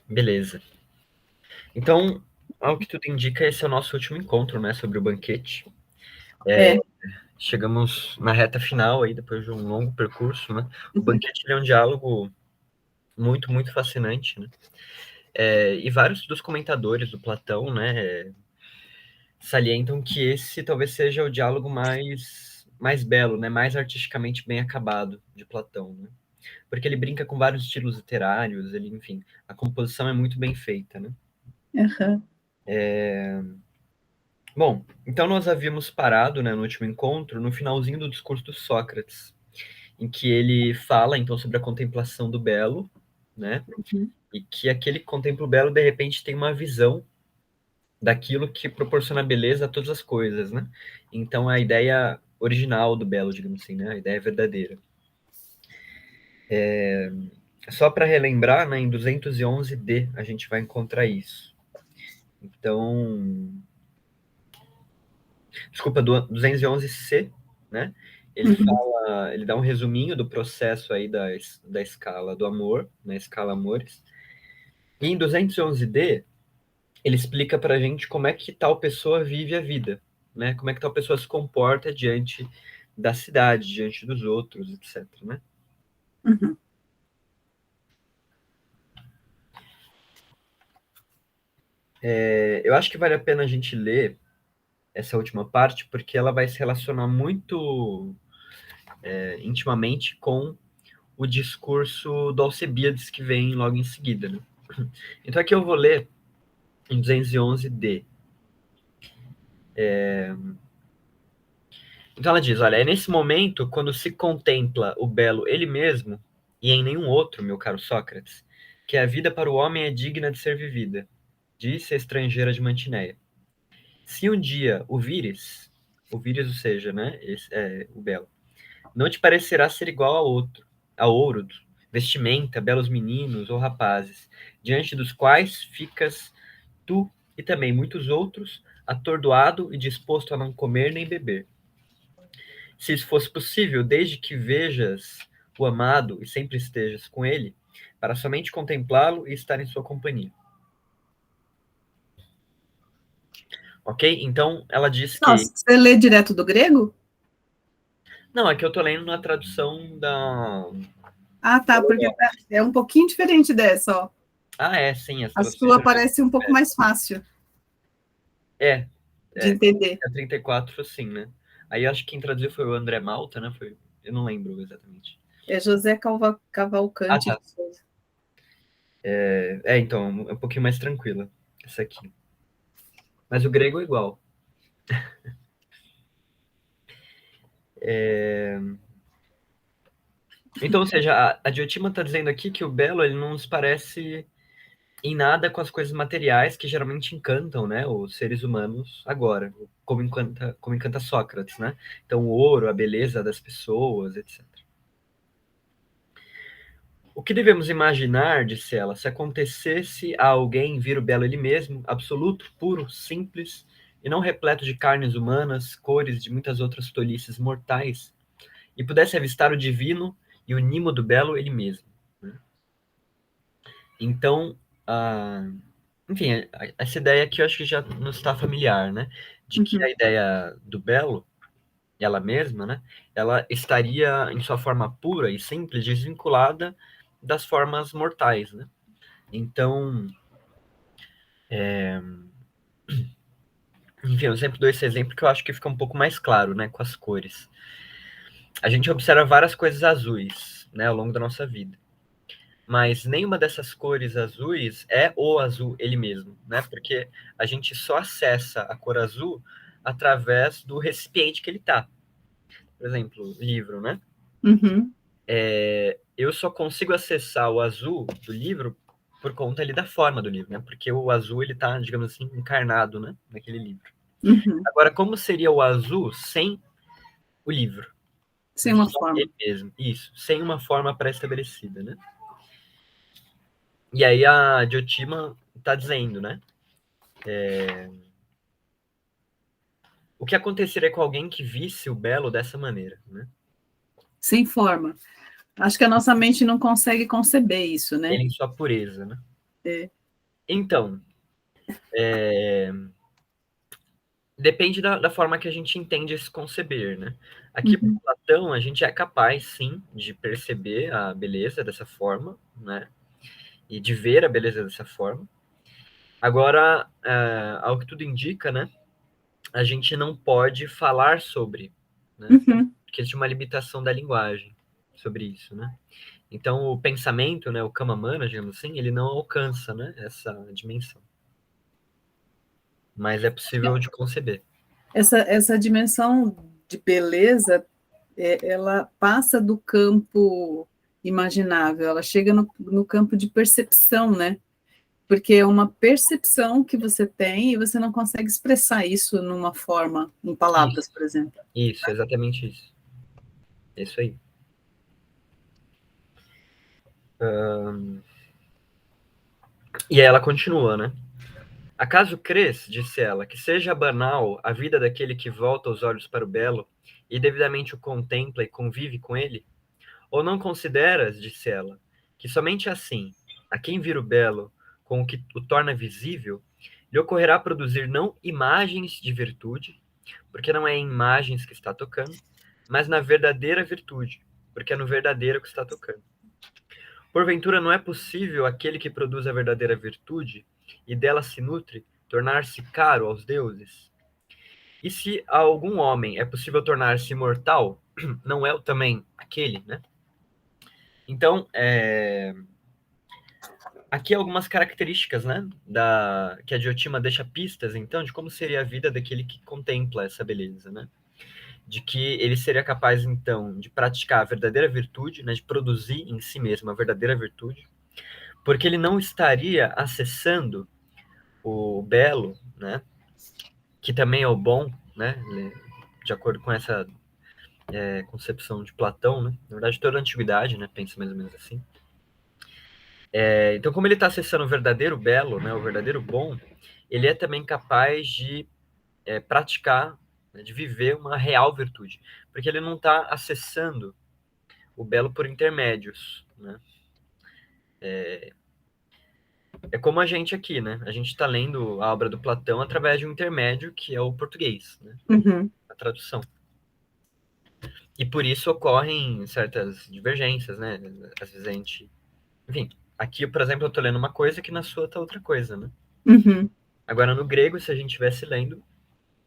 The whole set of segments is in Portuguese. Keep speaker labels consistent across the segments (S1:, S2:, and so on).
S1: Beleza. Então, ao que tudo indica, esse é o nosso último encontro, né, sobre o banquete.
S2: É.
S1: Chegamos na reta final aí, depois de um longo percurso, né? O
S2: Uhum.
S1: banquete é um diálogo muito, muito fascinante, né? E vários dos comentadores do Platão, né, salientam que esse talvez seja o diálogo mais belo, né, mais artisticamente bem acabado de Platão, né? Porque ele brinca com vários estilos literários, ele, enfim, a composição é muito bem feita, né?
S2: Uhum.
S1: Bom, então nós havíamos parado, né, no último encontro, no finalzinho do discurso do Sócrates, em que ele fala, então, sobre a contemplação do belo, né,
S2: Uhum.
S1: e que aquele que contempla o belo, de repente, tem uma visão daquilo que proporciona beleza a todas as coisas, né? Então, a ideia original do belo, digamos assim, né, a ideia verdadeira. Só para relembrar, né, em 211D a gente vai encontrar isso. Então, desculpa, 211C, né?
S2: Uhum.
S1: Ele dá um resuminho do processo aí da escala do amor, na escala amores. E em 211D, ele explica pra gente como é que tal pessoa vive a vida, né? Como é que tal pessoa se comporta diante da cidade, diante dos outros, etc, né?
S2: Uhum.
S1: Eu acho que vale a pena a gente ler essa última parte, porque ela vai se relacionar muito intimamente com o discurso do Alcebiades que vem logo em seguida, né? Então aqui eu vou ler em 211D. Então ela diz, olha, é nesse momento, quando se contempla o belo ele mesmo, e em nenhum outro, meu caro Sócrates, que a vida para o homem é digna de ser vivida, disse a estrangeira de Mantineia. Se um dia o vires, ou seja, né, o belo, não te parecerá ser igual a ouro, vestimenta, belos meninos ou rapazes, diante dos quais ficas tu e também muitos outros, atordoado e disposto a não comer nem beber. Se isso fosse possível, desde que vejas o amado e sempre estejas com ele, para somente contemplá-lo e estar em sua companhia. Ok? Então, ela diz que.
S2: Nossa, você lê direto do grego?
S1: Não, aqui eu tô lendo na tradução da.
S2: Ah, tá, porque é um pouquinho diferente dessa, ó.
S1: Ah, é, sim, as
S2: A
S1: traduções
S2: sua
S1: geralmente
S2: parece um pouco
S1: diferem.
S2: mais fácil
S1: É,
S2: de
S1: é.
S2: entender.
S1: A 34, assim, né? Aí eu acho que quem traduziu foi o André Malta, né? Foi. Eu não lembro exatamente.
S2: É José
S1: Ah,
S2: Cavalcante
S1: tá.
S2: de Souza.
S1: Então, é um pouquinho mais tranquila. Essa aqui. Mas o grego é igual. Então, ou seja, a Diotima está dizendo aqui que o belo ele não nos parece em nada com as coisas materiais que geralmente encantam, né, os seres humanos agora, como encanta Sócrates, né? Então, o ouro, a beleza das pessoas, etc. O que devemos imaginar, disse ela, se acontecesse a alguém vir o belo ele mesmo, absoluto, puro, simples, e não repleto de carnes humanas, cores de muitas outras tolices mortais, e pudesse avistar o divino e o nimo do belo ele mesmo, né? Então, ah, enfim, essa ideia aqui eu acho que já nos está familiar, né? De que a
S2: Uhum.
S1: ideia do belo, ela mesma, né? Ela estaria em sua forma pura e simples, desvinculada das formas mortais, né? Então, enfim, eu sempre dou esse exemplo que eu acho que fica um pouco mais claro, né? Com as cores. A gente observa várias coisas azuis, né? Ao longo da nossa vida. Mas nenhuma dessas cores azuis é o azul ele mesmo, né? Porque a gente só acessa a cor azul através do recipiente que ele tá. Por exemplo, livro, né?
S2: Uhum.
S1: Eu só consigo acessar o azul do livro por conta ali da forma do livro, né? Porque o azul ele tá, digamos assim, encarnado, né? Naquele livro.
S2: Uhum.
S1: Agora, como seria o azul sem o livro?
S2: Sem
S1: Né?
S2: uma
S1: Só
S2: forma.
S1: ele mesmo. Isso, sem uma forma pré-estabelecida, né? E aí a Diotima tá dizendo, né? O que aconteceria com alguém que visse o belo dessa maneira, né?
S2: Sem forma. Acho que a nossa mente não consegue conceber isso, né?
S1: Ele em sua pureza, né? Então, depende da forma que a gente entende esse conceber, né? Aqui para
S2: Uhum.
S1: Platão, a gente é capaz, sim, de perceber a beleza dessa forma, né? E de ver a beleza dessa forma. Agora, ao que tudo indica, né? A gente não pode falar sobre, né?
S2: Uhum.
S1: Porque existe uma limitação da linguagem sobre isso, né? Então, o pensamento, né? O Kamamana, digamos assim, ele não alcança, né? Essa dimensão. Mas é possível de conceber.
S2: Essa dimensão de beleza, ela passa do campo imaginável, ela chega no campo de percepção, né? Porque é uma percepção que você tem e você não consegue expressar isso numa forma, em palavras,
S1: Isso,
S2: por exemplo.
S1: isso, exatamente isso. É isso aí. E aí ela continua, né? Acaso crês, disse ela, que seja banal a vida daquele que volta os olhos para o belo e devidamente o contempla e convive com ele? Ou não consideras, disse ela, que somente assim, a quem vira o belo com o que o torna visível, lhe ocorrerá produzir não imagens de virtude, porque não é em imagens que está tocando, mas na verdadeira virtude, porque é no verdadeiro que está tocando. Porventura não é possível aquele que produz a verdadeira virtude e dela se nutre tornar-se caro aos deuses? E se a algum homem é possível tornar-se imortal, não é também aquele, né? Então, aqui algumas características, né, que a Diotima deixa pistas, então, de como seria a vida daquele que contempla essa beleza, né? De que ele seria capaz, então, de praticar a verdadeira virtude, né, de produzir em si mesmo a verdadeira virtude, porque ele não estaria acessando o belo, né, que também é o bom, né, de acordo com essa concepção de Platão, né, na verdade toda a antiguidade, né, pensa mais ou menos assim. Então, como ele está acessando o verdadeiro belo, né, o verdadeiro bom, ele é também capaz de praticar, né, de viver uma real virtude, porque ele não está acessando o belo por intermédios, né? É como a gente aqui, né? A gente está lendo a obra do Platão através de um intermédio que é o português, né?
S2: Uhum.
S1: A tradução. E por isso ocorrem certas divergências, né? Às vezes a gente... Enfim, aqui, por exemplo, eu estou lendo uma coisa que na sua está outra coisa, né?
S2: Uhum.
S1: Agora, no grego, se a gente estivesse lendo,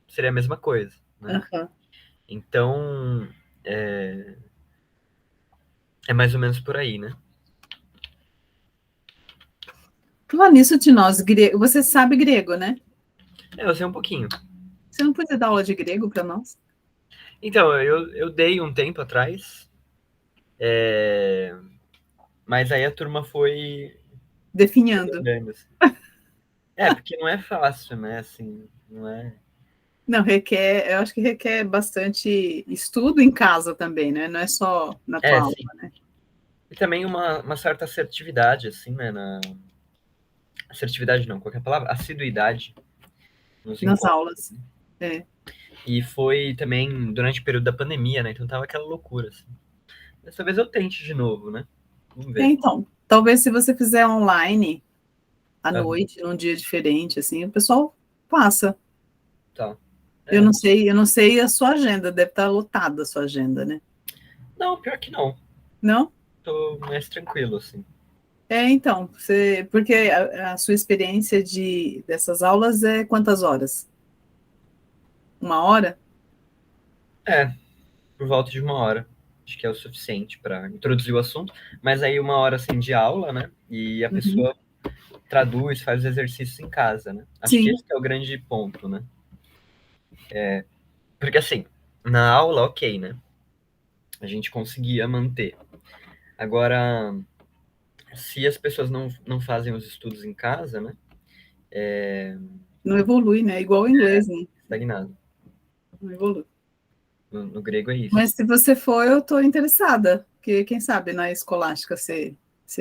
S1: seria a mesma coisa, né?
S2: Uhum.
S1: Então, é, é mais ou menos por aí, né?
S2: Falar nisso de nós, grego, você sabe grego, né?
S1: Eu sei um pouquinho.
S2: Você não podia dar aula de grego para nós?
S1: Então, eu dei um tempo atrás, mas aí a turma foi
S2: Definhando.
S1: andando, assim. Porque não é fácil, né? Assim, não é.
S2: Não, requer, eu acho que requer bastante estudo em casa também, né? Não é só na tua aula,
S1: Sim.
S2: né?
S1: E também uma certa assertividade, assim, né? Assertividade não, qualquer palavra, assiduidade nos
S2: Nas
S1: encontros.
S2: aulas. É.
S1: E foi também durante o período da pandemia, né? Então tava aquela loucura, assim. Dessa vez eu tente de novo, né? Vamos ver.
S2: Então, talvez se você fizer online à
S1: Aham,
S2: noite, num dia diferente, assim, o pessoal passa.
S1: tá.
S2: Eu não sei a sua agenda, deve estar lotada a sua agenda, né?
S1: Não, pior que não.
S2: Não?
S1: Tô mais tranquilo, assim.
S2: Então, porque a sua experiência dessas aulas é quantas horas? Uma hora?
S1: É, por volta de uma hora. Acho que é o suficiente para introduzir o assunto. Mas aí uma hora assim de aula, né? E a
S2: Uhum.
S1: pessoa traduz, faz os exercícios em casa, né? Acho que
S2: Sim.
S1: esse é o grande ponto, né? Porque assim, na aula, ok, né? A gente conseguia manter. Agora, se as pessoas não fazem os estudos em casa, né?
S2: Não evolui, né? Igual o inglês, né?
S1: Estagnado.
S2: Não evolui.
S1: No grego é isso.
S2: Mas se você for, eu estou interessada, porque quem sabe na escolástica você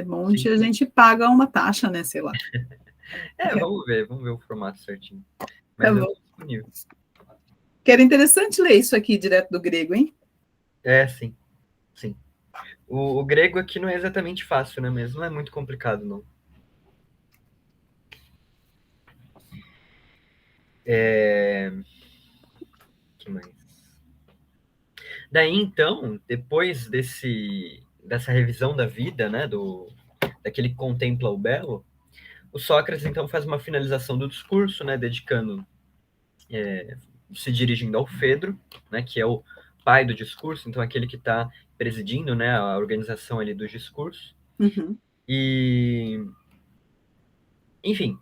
S2: monte
S1: Sim,
S2: e a
S1: sim.
S2: gente paga uma taxa, né? Sei lá.
S1: Vamos ver o formato certinho.
S2: Tá
S1: Mas eu
S2: bom.
S1: tô disponível.
S2: Que era interessante ler isso aqui direto do grego, hein?
S1: Sim, sim. O grego aqui não é exatamente fácil, né? Mesmo não é muito complicado, não. Que mais? Daí, então, depois dessa revisão da vida, né, daquele que contempla o belo, o Sócrates, então, faz uma finalização do discurso, né, se dirigindo ao Fedro, né, que é o pai do discurso, então aquele que está presidindo, né, a organização ali do discurso.
S2: Uhum.
S1: E, enfim,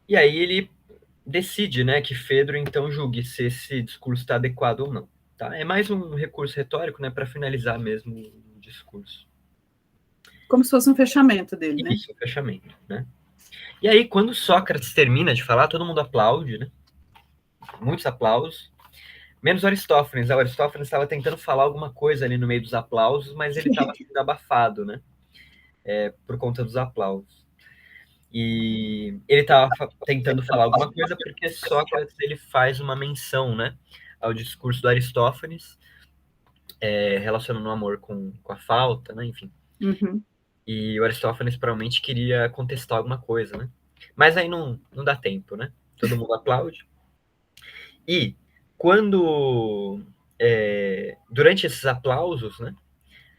S1: e aí ele decide, né, que Fedro então julgue se esse discurso está adequado ou não. Tá? É mais um recurso retórico, né, para finalizar mesmo o discurso.
S2: Como se fosse um fechamento dele, né?
S1: Isso, o fechamento, né? E aí, quando Sócrates termina de falar, todo mundo aplaude, né? Muitos aplausos. Menos Aristófanes. O Aristófanes estava tentando falar alguma coisa ali no meio dos aplausos, mas ele estava sendo abafado, né? Por conta dos aplausos. E ele estava tentando falar alguma coisa porque Sócrates ele faz uma menção, né? Ao discurso do Aristófanes, relacionando o amor com a falta, né? Enfim.
S2: Uhum.
S1: E o Aristófanes provavelmente queria contestar alguma coisa, né? Mas aí não dá tempo, né? Todo mundo aplaude. E quando, durante esses aplausos, né?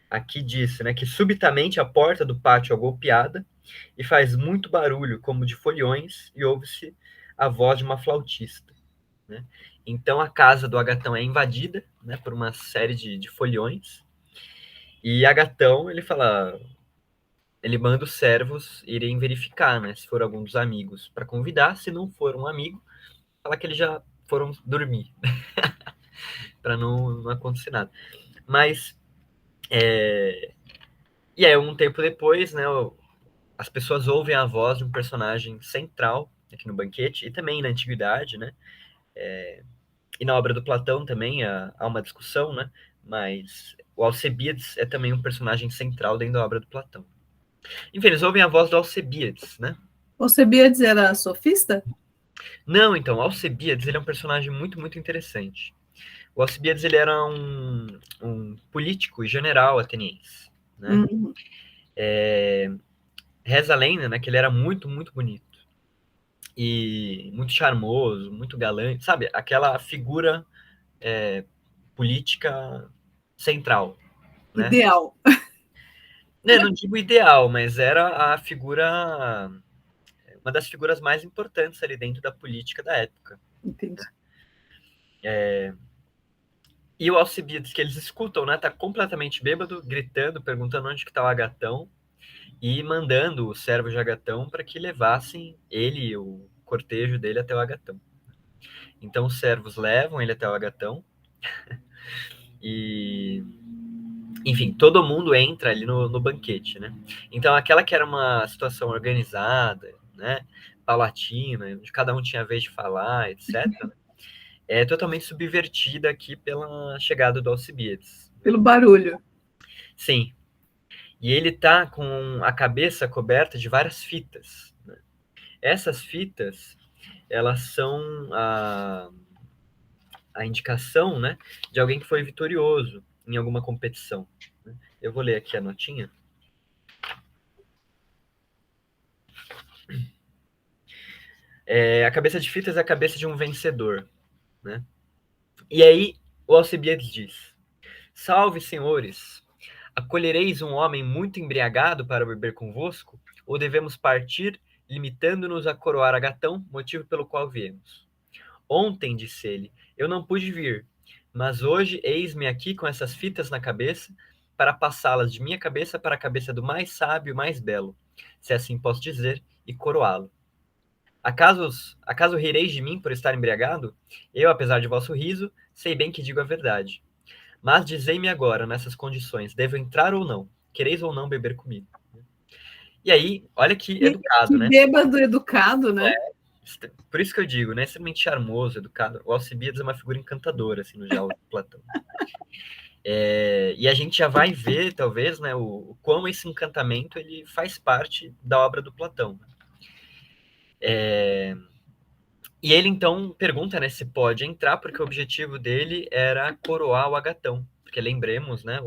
S1: Aqui disse, né, que subitamente a porta do pátio é golpeada e faz muito barulho, como de foliões, e ouve-se a voz de uma flautista, né? Então a casa do Agatão é invadida, né, por uma série de foliões, e Agatão, ele manda os servos irem verificar, né, se for algum dos amigos, para convidar. Se não for um amigo, fala que eles já foram dormir, para não acontecer nada. Mas, e aí um tempo depois, né, as pessoas ouvem a voz de um personagem central aqui no banquete, e também na antiguidade, né, e na obra do Platão também há uma discussão, né, mas o Alcebiades é também um personagem central dentro da obra do Platão. Enfim, eles ouvem a voz do Alcebiades, né?
S2: Alcebiades era sofista?
S1: Não, então, Alcebiades, ele é um personagem muito, muito interessante. O Alcibiades, ele era um político e general ateniense, né?
S2: Uhum.
S1: Reza a lenda, né, que ele era muito, muito bonito. E muito charmoso, muito galante, sabe? Aquela figura política central, né?
S2: Ideal.
S1: Não digo ideal, mas era a figura, uma das figuras mais importantes ali dentro da política da época.
S2: Entendi.
S1: E o Alcibiades, que eles escutam, né? Tá completamente bêbado, gritando, perguntando onde que tá o Agatão e mandando o servo de Agatão para que levassem ele e o cortejo dele até o Agatão. Então os servos levam ele até o Agatão e, enfim, todo mundo entra ali no banquete, né? Então aquela que era uma situação organizada, né? Paulatina, onde cada um tinha a vez de falar, etc., é totalmente subvertida aqui pela chegada do Alcibiades.
S2: Pelo barulho.
S1: Sim, e ele tá com a cabeça coberta de várias fitas, né? Essas fitas, elas são a indicação, né, de alguém que foi vitorioso em alguma competição, né? Eu vou ler aqui a notinha. A cabeça de fitas é a cabeça de um vencedor, né? E aí o Alcibiades diz: Salve, senhores! Acolhereis um homem muito embriagado para beber convosco? Ou devemos partir, limitando-nos a coroar Agatão, motivo pelo qual viemos? Ontem, disse ele, eu não pude vir, mas hoje eis-me aqui com essas fitas na cabeça, para passá-las de minha cabeça para a cabeça do mais sábio e mais belo, se assim posso dizer, e coroá-lo. Acaso rireis de mim por estar embriagado? Eu, apesar de vosso riso, sei bem que digo a verdade. Mas dizei-me agora, nessas condições, devo entrar ou não? Quereis ou não beber comigo? E aí, olha que educado,
S2: Que
S1: né?
S2: bêbado educado, né?
S1: Por isso que eu digo, né? Extremamente charmoso, educado. O Alcibiades é uma figura encantadora, assim, no diálogo de Platão. E a gente já vai ver, talvez, né, o quão esse encantamento ele faz parte da obra do Platão. E ele, então, pergunta, né, se pode entrar, porque o objetivo dele era coroar o Agatão. Porque lembremos, né,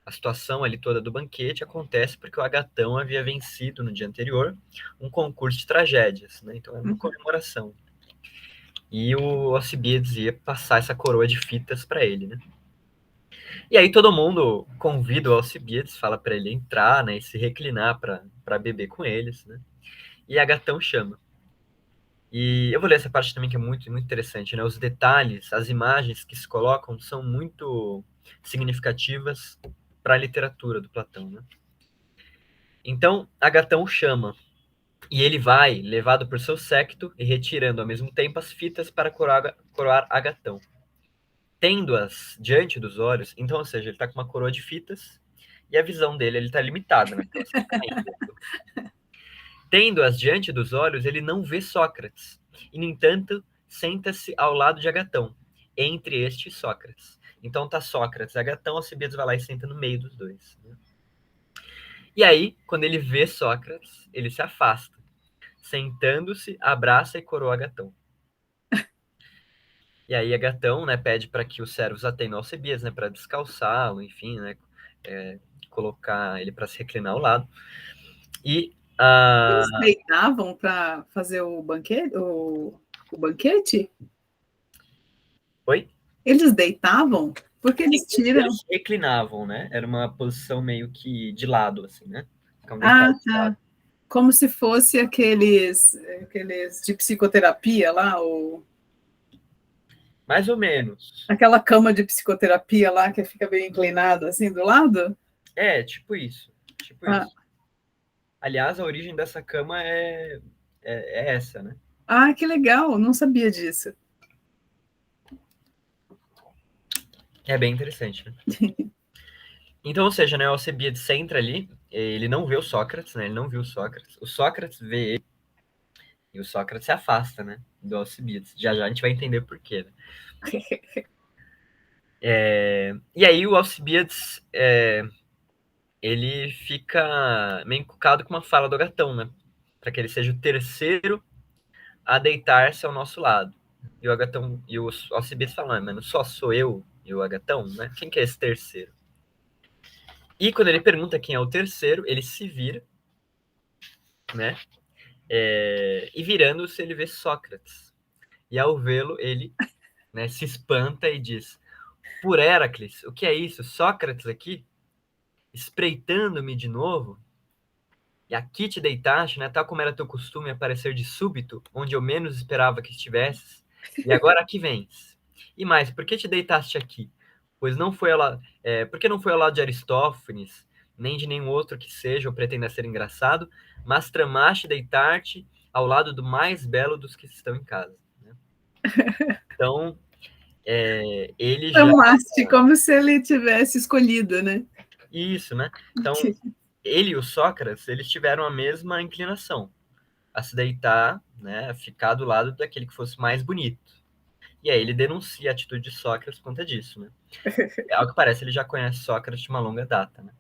S1: a situação ali toda do banquete acontece porque o Agatão havia vencido no dia anterior um concurso de tragédias, né? Então é uma
S2: Uhum.
S1: comemoração. E o Alcibiades ia passar essa coroa de fitas para ele, né? E aí todo mundo convida o Alcibiades, fala para ele entrar, né, e se reclinar para beber com eles, né? E Agatão chama. E eu vou ler essa parte também que é muito, muito interessante, né? Os detalhes, as imagens que se colocam são muito significativas para a literatura do Platão, né? Então, Agatão chama, e ele vai, levado por seu séquito, e retirando ao mesmo tempo as fitas para coroar Agatão. Tendo-as diante dos olhos, então, ou seja, ele está com uma coroa de fitas, e a visão dele ele está limitada, né? Porque elas estão caindo. Tendo-as diante dos olhos, ele não vê Sócrates, e, no entanto, senta-se ao lado de Agatão, entre este e Sócrates. Então tá Sócrates e Agatão, Alcibiades vai lá e senta no meio dos dois, né? E aí, quando ele vê Sócrates, ele se afasta. Sentando-se, abraça e coroa Agatão. E aí Agatão, né, pede para que os servos atendam Alcibiades, né, para descalçá-lo, enfim, né, colocar ele para se reclinar ao lado. E
S2: Eles deitavam para fazer o banquete? O banquete?
S1: Oi?
S2: Eles deitavam? Porque eles tiram.
S1: Eles reclinavam, né? Era uma posição meio que de lado, assim, né? Ficavam
S2: Ah,
S1: deitados de lado.
S2: tá. Como se fosse aqueles de psicoterapia lá, ou
S1: Mais ou menos.
S2: aquela cama de psicoterapia lá que fica bem inclinada assim do lado.
S1: É, tipo isso. Tipo
S2: Ah,
S1: isso. Aliás, a origem dessa cama é essa, né?
S2: que legal, não sabia disso.
S1: É bem interessante, né? Então, ou seja, né, o Alcebiades entra ali, ele não vê o Sócrates, né? Ele não viu o Sócrates. O Sócrates vê ele e o Sócrates se afasta, né? Do Alcebiades. Já já a gente vai entender por quê, né? E aí o Alcibiades, ele fica meio encucado com uma fala do Agatão, né? Para que ele seja o terceiro a deitar-se ao nosso lado. E o Agatão e o Alcibiades falam, mano, só sou eu e o Agatão, né? Quem que é esse terceiro? E quando ele pergunta quem é o terceiro, ele se vira, né? E virando-se, ele vê Sócrates. E ao vê-lo, ele, né, se espanta e diz: Por Heracles, o que é isso? Sócrates aqui? Espreitando-me de novo? E aqui te deitaste, né? Tal como era teu costume aparecer de súbito, onde eu menos esperava que estivesses, e agora aqui vens. E mais, por que te deitaste aqui? Pois não foi porque não foi ao lado de Aristófanes, nem de nenhum outro que seja ou pretenda ser engraçado, mas tramaste deitar-te ao lado do mais belo dos que estão em casa, né? Então, ele já.
S2: Chamaste como se ele tivesse escolhido, né?
S1: Isso, né? Então, ele e o Sócrates, eles tiveram a mesma inclinação a se deitar, né, a ficar do lado daquele que fosse mais bonito. E aí ele denuncia a atitude de Sócrates por conta disso, né? Ao que parece, ele já conhece Sócrates de uma longa data, né?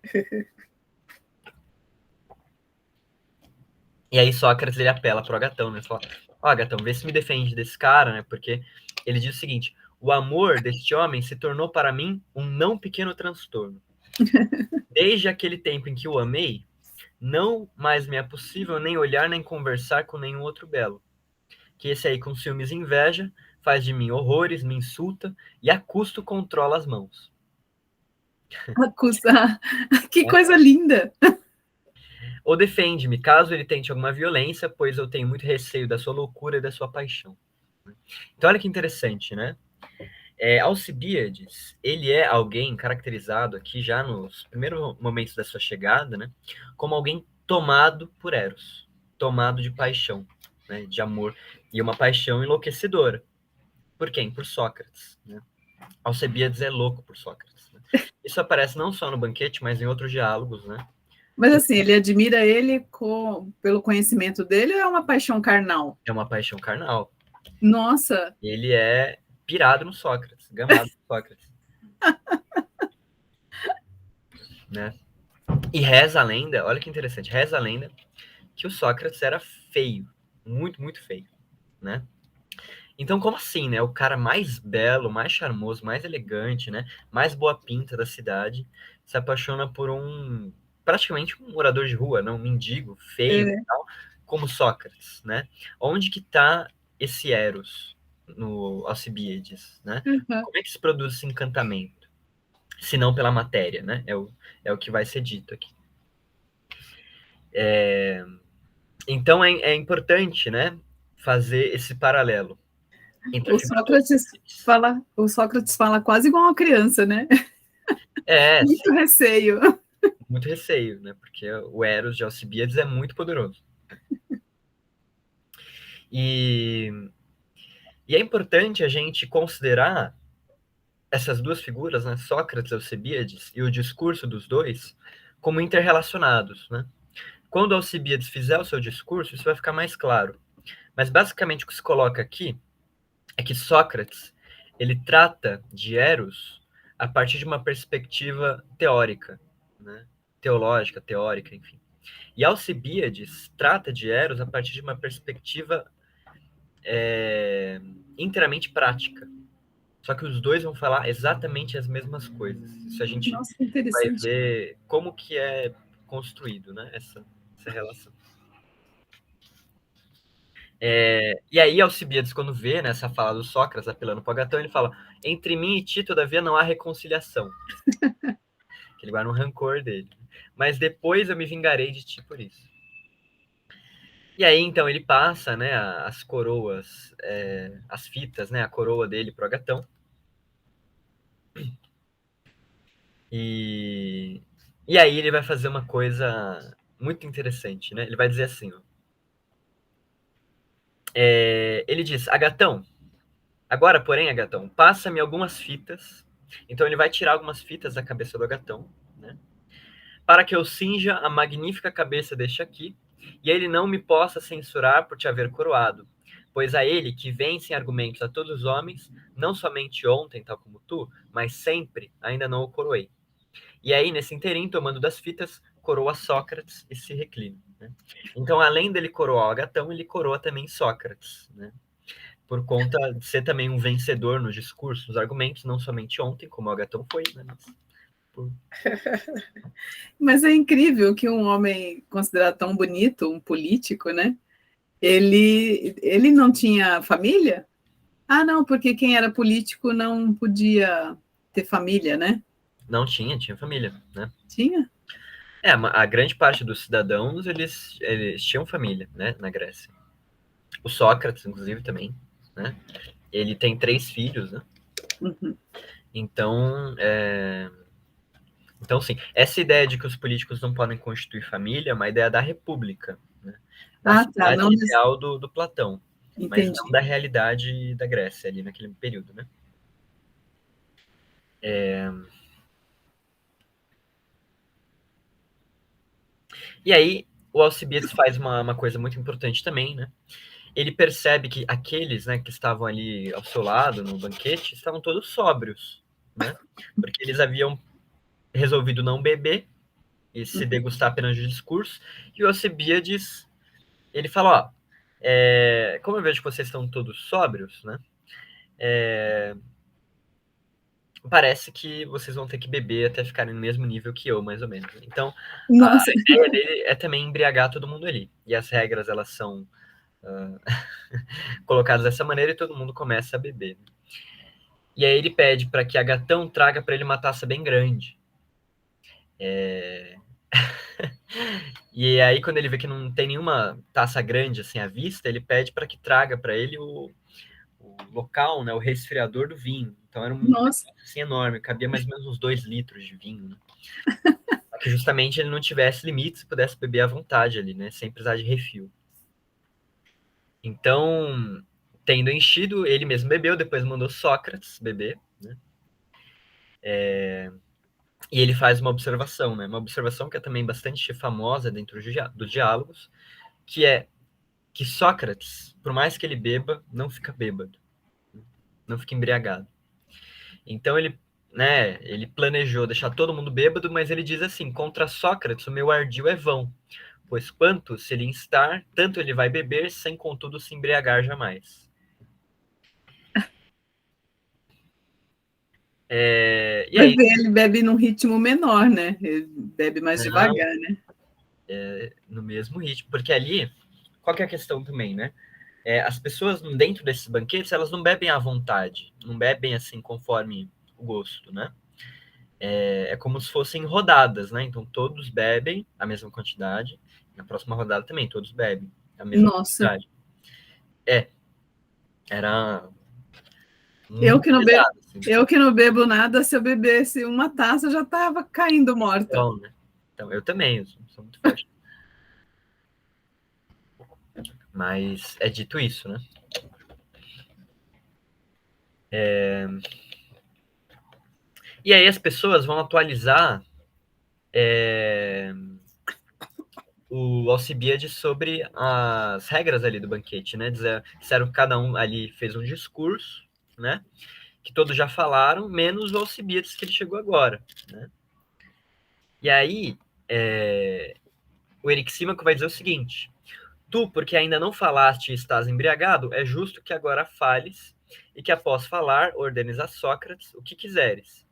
S1: E aí Sócrates, ele apela pro Agatão, né? Fala, ó, Agatão, vê se me defende desse cara, né? Porque ele diz o seguinte, o amor deste homem se tornou para mim um não pequeno transtorno. Desde aquele tempo em que o amei, não mais me é possível nem olhar nem conversar com nenhum outro belo. Que esse aí com ciúmes e inveja faz de mim horrores, me insulta e a custo controla as mãos.
S2: Acusar. Que
S1: Né?
S2: coisa linda!
S1: Ou defende-me, caso ele tente alguma violência, pois eu tenho muito receio da sua loucura e da sua paixão. Então, olha que interessante, né? Alcibiades, ele é alguém caracterizado aqui já nos primeiros momentos da sua chegada, né? Como alguém tomado por Eros, tomado de paixão, né? De amor, e uma paixão enlouquecedora. Por quem? Por Sócrates, né? Alcebiades é louco por Sócrates, né? Isso aparece não só no banquete, mas em outros diálogos, né?
S2: Mas assim, ele admira ele pelo conhecimento dele ou é uma paixão carnal?
S1: É uma paixão carnal.
S2: Nossa!
S1: Ele é pirado no Sócrates, gamado no Sócrates, né? E reza a lenda, olha que interessante, reza a lenda que o Sócrates era feio, muito, muito feio, né? Então, como assim, né? O cara mais belo, mais charmoso, mais elegante, né? Mais boa pinta da cidade, se apaixona por praticamente um morador de rua, não, um mendigo, feio,
S2: É.
S1: tal, como Sócrates, né? Onde que tá esse Eros? no Alcibíades, né?
S2: Uhum.
S1: Como é que se produz esse encantamento? Se não pela matéria, né? É o que vai ser dito aqui. Então é importante, né, fazer esse paralelo entre a
S2: O
S1: figura do
S2: Sócrates
S1: Alcibiades.
S2: fala quase igual uma criança, né? Muito
S1: Sim,
S2: receio.
S1: muito receio, né? Porque o Eros de Alcibiades é muito poderoso. E, e é importante a gente considerar essas duas figuras, né, Sócrates e Alcibiades, e o discurso dos dois, como interrelacionados, né? Quando Alcibiades fizer o seu discurso, isso vai ficar mais claro. Mas basicamente o que se coloca aqui é que Sócrates ele trata de Eros a partir de uma perspectiva teórica, né? Teológica, teórica, enfim. E Alcibiades trata de Eros a partir de uma perspectiva inteiramente prática. Só que os dois vão falar exatamente as mesmas coisas. Isso a gente
S2: Nossa, que
S1: vai
S2: interessante.
S1: ver como que é construído, né, essa relação. E aí Alcibiades, quando vê nessa fala do Sócrates apelando para o Agatão, ele fala: entre mim e ti, todavia, não há reconciliação. Que ele guarda um rancor dele. Mas depois eu me vingarei de ti por isso. E aí, então, ele passa, né, as coroas, as fitas, né, a coroa dele pro Agatão. E, e aí ele vai fazer uma coisa muito interessante, né? Ele vai dizer assim, ó, ele diz, Agatão, agora, porém, Agatão, passa-me algumas fitas. Então ele vai tirar algumas fitas da cabeça do Agatão, né? Para que eu cinja a magnífica cabeça deste aqui, e ele não me possa censurar por te haver coroado. Pois a ele, que vence em argumentos a todos os homens, não somente ontem, tal como tu, mas sempre, ainda não o coroei. E aí, nesse inteirinho, tomando das fitas, coroa Sócrates e se reclina. Né? Então, além dele coroar o Agatão, ele coroa também Sócrates, né? Por conta de ser também um vencedor nos discursos, nos argumentos, não somente ontem, como o Agatão foi, né? Mas por...
S2: Mas é incrível que um homem considerado tão bonito, um político, né? Ele não tinha família? Ah, não, porque quem era político não podia ter família, né?
S1: Não tinha família, né?
S2: Tinha?
S1: A grande parte dos cidadãos, eles tinham família, né, na Grécia. O Sócrates, inclusive, também, né? Ele tem 3 filhos, né?
S2: Uhum.
S1: Então, então, sim, essa ideia de que os políticos não podem constituir família é uma ideia da república, né? Da
S2: Ah, tá,
S1: cidade
S2: não
S1: ideal do Platão, mas não
S2: entendi.
S1: da realidade da Grécia ali naquele período, né? E aí, o Alcibiades faz uma coisa muito importante também, né? Ele percebe que aqueles, né, que estavam ali ao seu lado no banquete estavam todos sóbrios, né? Porque eles haviam resolvido não beber e se
S2: Uhum.
S1: degustar apenas de discurso. E o Alcibiades, ele fala, ó, como eu vejo que vocês estão todos sóbrios, né? Parece que vocês vão ter que beber até ficarem no mesmo nível que eu, mais ou menos. Então, a
S2: Nossa,
S1: ideia dele é também embriagar todo mundo ali. E as regras, elas são colocadas dessa maneira e todo mundo começa a beber. E aí ele pede para que Agatão traga para ele uma taça bem grande. E aí, quando ele vê que não tem nenhuma taça grande assim à vista, ele pede para que traga para ele o local, né, o resfriador do vinho. Então era um
S2: nossa,
S1: negócio assim enorme, cabia mais ou menos uns 2 litros de vinho. Né? Para que justamente ele não tivesse limites, pudesse beber à vontade ali, né, sem precisar de refil. Então, tendo enchido, ele mesmo bebeu, depois mandou Sócrates beber, né? E ele faz uma observação, né? Uma observação que é também bastante famosa dentro dos diálogos, que é que Sócrates, por mais que ele beba, não fica bêbado, não fica embriagado. Então ele planejou deixar todo mundo bêbado, mas ele diz assim: contra Sócrates o meu ardil é vão, pois quanto se ele instar, tanto ele vai beber, sem contudo se embriagar jamais. E
S2: vai
S1: aí,
S2: ver, ele bebe num ritmo menor, né? Ele bebe mais
S1: não,
S2: devagar, né?
S1: no mesmo ritmo, porque ali, qual que é a questão também, né? as pessoas dentro desses banquetes, elas não bebem à vontade, não bebem assim conforme o gosto, né? É como se fossem rodadas, né? Então todos bebem a mesma quantidade, na próxima rodada também todos bebem a mesma
S2: Nossa,
S1: quantidade. Era
S2: eu
S1: muito
S2: que não bebo,
S1: pesado, assim.
S2: eu que não bebo nada, se eu bebesse uma taça, eu já estava caindo morta.
S1: Então, né? Então, eu também, eu sou muito forte. Mas é dito isso, né? E aí as pessoas vão atualizar o Alcibiades sobre as regras ali do banquete, né? Disseram que cada um ali fez um discurso, né? Que todos já falaram, menos o Alcibiades que ele chegou agora, né? E aí o Erixímaco vai dizer o seguinte: tu, porque ainda não falaste e estás embriagado, é justo que agora fales e que após falar ordenes a Sócrates o que quiseres.